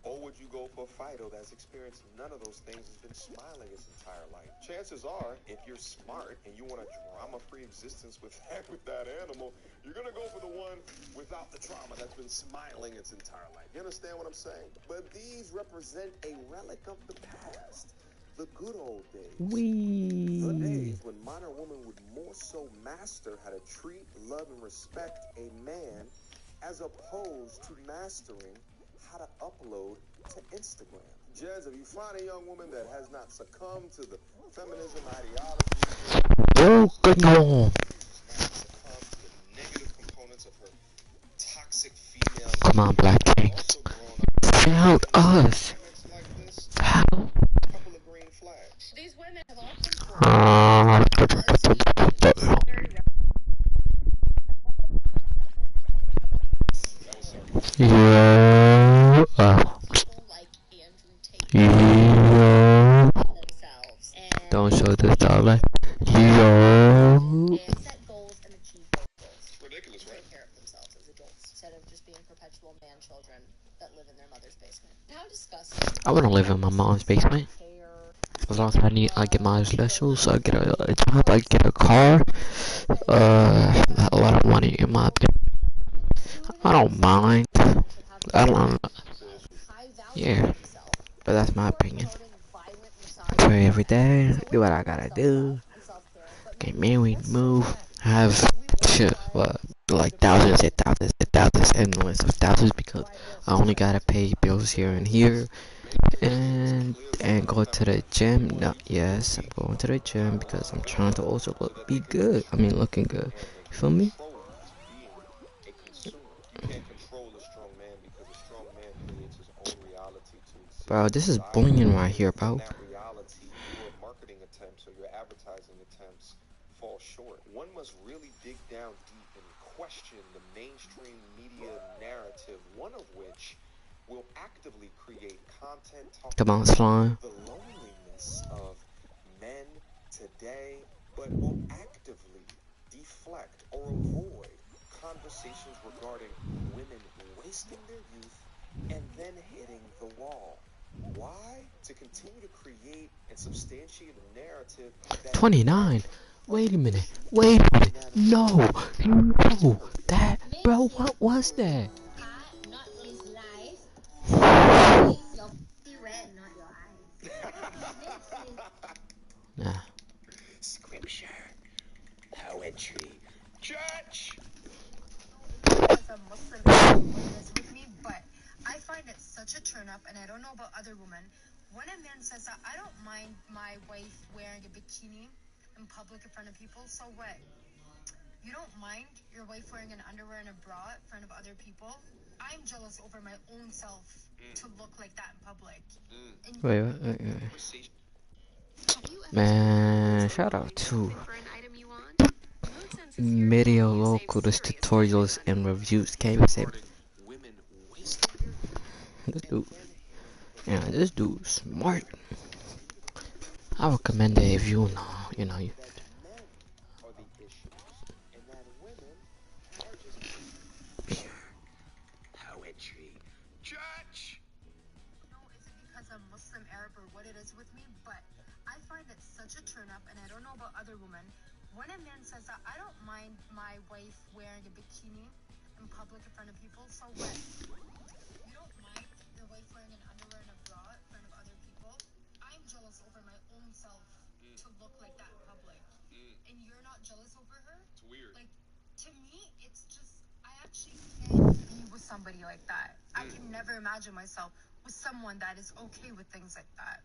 Or would you go for a fighter that's experienced none of those things, has been smiling its entire life? Chances are, if you're smart and you want a drama-free existence with that animal, you're going to go for the one without the trauma that's been smiling its entire life. You understand what I'm saying? But these represent a relic of the past. The good old days. The days when modern women would more so master how to treat, love, and respect a man as opposed to mastering how to upload to Instagram. Jez, if you find a young woman that has not succumbed to the feminism ideology, negative components of her toxic female, come on, Black King. Help us. How? couple of green flags. These women have all Yeah. Yeah. Don't show this dollar. Yeah. set goals and achieve those goals. Ridiculous, right? Take care of themselves as adults instead of just being perpetual man children that live in their mother's basement. How disgusting. I want to live in my mom's basement. As long as I get my specials, I get a job, I get a car, a lot of money in my opinion. I don't mind. I don't. Yeah, but that's my opinion. Pray every day, do what I gotta do. Get married, move, have shit, like thousands endless of thousands because I only gotta pay bills here and here. And go to the gym. No, yes, I'm going to the gym because I'm trying to also be good. I mean, looking good. You feel me? You can't control a strong man because a strong man creates his own reality to exist. Bro, this is bullying right here, bro. In that reality, your marketing attempts or your advertising attempts fall short. One must really dig down deep and question the mainstream media narrative, one of which will actively create content talking Come on, about slime. the loneliness of men today, but will actively deflect or avoid conversations regarding women wasting their youth and then hitting the wall. Why? To continue to create and substantiate a narrative that 29. Wait a minute. Wait a minute. No. No. That, bro, what was that? Not his life. Your red, not your eyes. Nah. Scripture, poetry, church. As a Muslim, it's with me, but I find it such a turn up, and I don't know about other women. When a man says that, I don't mind my wife wearing a bikini in public in front of people, so what? You don't mind your wife wearing an underwear and a bra in front of other people? I'm jealous over my own self to look like that in public. Wait. Man, shout out to Media Locals tutorials and reviews. Can't even say this dude. Yeah, this dude's smart. I recommend it if you know. You. Are the issues, and that women are just pure poetry, church. No, is it because I'm Muslim, Arab, or what it is with me? But I find it such a turn up, and I don't know about other women. When a man says that, I don't mind my wife wearing a bikini in public in front of people, so what? You don't mind your wife wearing an underwear and a bra in front of other people? I'm jealous over my own self to look like that in public. And you're not jealous over her? It's weird. Like, to me, it's just, I actually can't be with somebody like that. I can never imagine myself with someone that is okay with things like that.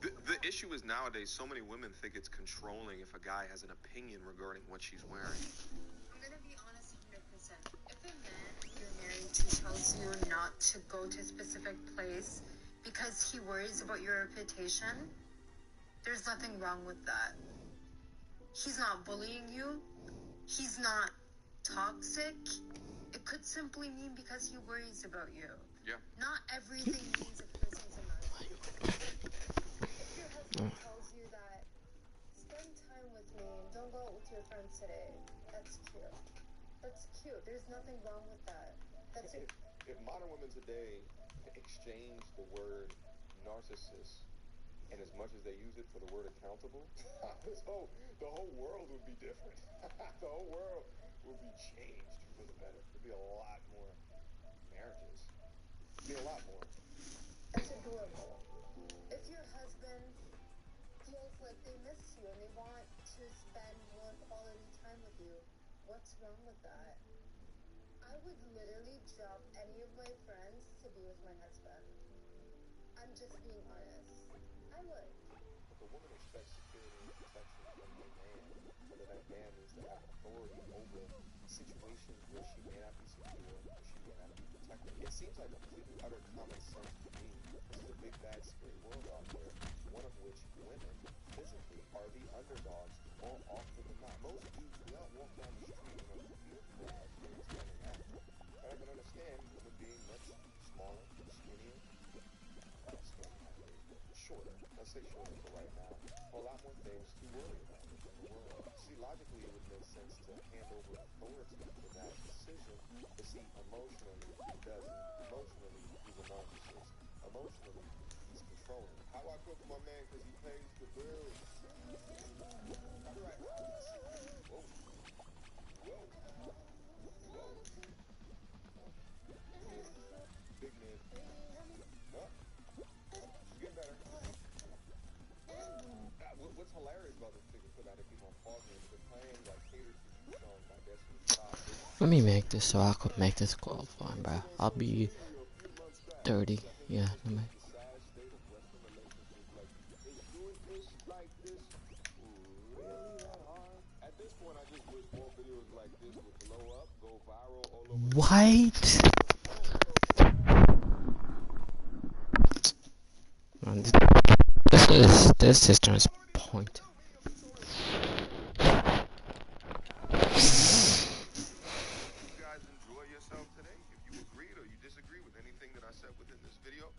The issue is nowadays so many women think it's controlling if a guy has an opinion regarding what she's wearing. I'm gonna be honest 100%. If a man you're married to tells you not to go to a specific place because he worries about your reputation, there's nothing wrong with that. He's not bullying you. He's not toxic. It could simply mean because he worries about you. Yeah. Not everything means a person's a narcissist. If your husband tells you that, spend time with me and don't go out with your friends today, that's cute. That's cute. There's nothing wrong with that. That's it. If modern women today exchange the word narcissist and as much as they use it for the word accountable, the whole world would be different. The whole world would be changed for the better. There'd be a lot more marriages. Be a lot more. That's adorable. If your husband feels like they miss you and they want to spend more quality time with you, what's wrong with that? I would literally drop any of my friends to be with my husband. I'm just being honest. I would. If a woman expects security and protection from a man, whether that man needs to have authority over situations where she may not be secure or she may not be protected, it seems like completely utter common sense to me. This is a big, bad, scary world out there, one of which women physically are the underdogs more often than not. Most dudes do not walk down the street and are fearful of being standing out. And I can understand women being much smaller, skinnier, shorter. Let's say shorter for right now. A lot more things to worry about in the world. See, logically, it would make sense to hand over authority for that decision. But see, emotionally, he doesn't. Emotionally, he's a narcissist. Emotionally, he's controlling. How do I cook for my man because he pays the bills? Copyright. Whoa. Whoa. Whoa. Big man. Huh? Getting better. What's hilarious about this particular clip, I had to keep on pausing, is they're playing like Cater to You song by Destiny's Child. Let me make this so I could make this qualifying, bro. I'll be 30. Yeah. Let me. At this point, I just wish more videos like this would blow up, go viral all over. What? Man, this just turns point. Enjoy yourself today. If you agreed or you disagree with anything that I said within this video,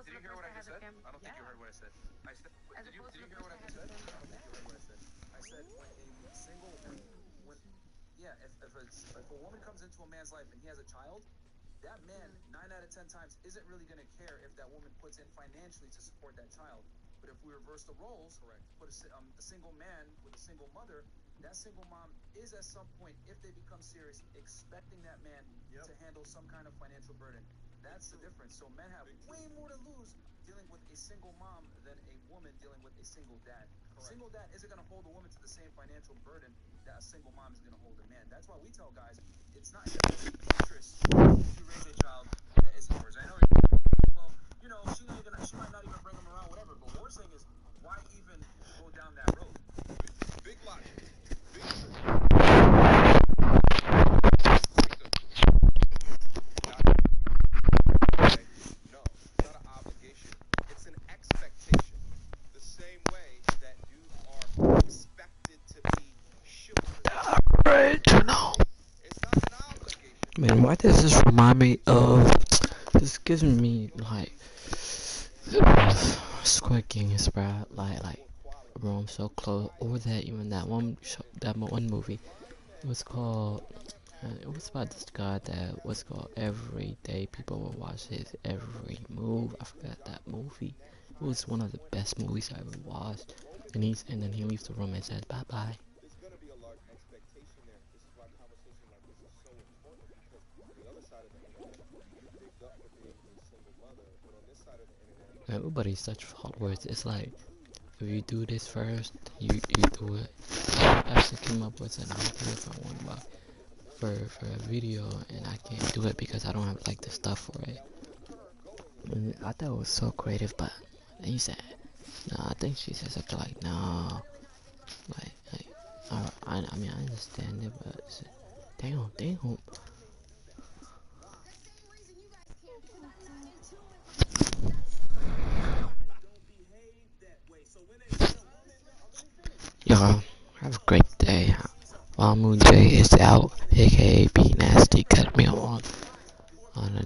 you hear what I just said? I don't think you heard what I said. I said. Did you hear what I just said? I don't think you heard what I said. I said if a woman comes into a man's life and he has a child, that man 9 out of 10 times isn't really going to care if that woman puts in financially to support that child. But if we reverse the roles, correct, put a single man with a single mother, that single mom is at some point, if they become serious, expecting that man to handle some kind of financial burden. That's the difference. So men have way more to lose dealing with a single mom than a woman dealing with a single dad. Correct. Single dad isn't going to hold a woman to the same financial burden that a single mom is going to hold a man. That's why we tell guys it's not in the best interest to raise a child that is ours. I know, well, you know, she might not even bring him around, whatever. But what we're saying is, why even go down that road? Big logic. No, it's not an obligation. It's an expectation. The same way that you are expected to be chivalrous. Right to know. Man, why does this remind me of? This gives me like Squid Games, bro. Like Rome So Close, or that one show, that one movie. It was called. It was about this guy that was called every day people would watch his every move. I forgot that movie. It was one of the best movies I ever watched. And then he leaves the room and says bye bye. There's going to be a large expectation there. This is why conversation like this is so important, because on the other side of the internet, you're bigged up for being a single mother, but on this side of the internet, Everybody's such followers. It's like if you do this first, you do it. I actually came up with an idea for one, but for a video, and I can't do it because I don't have like the stuff for it. And I thought it was so creative, but then he said, "No, I think she said something like no, like I mean I understand it, but damn." Y'all have a great day. Moon J is out, aka B.nasstty. Cut me on a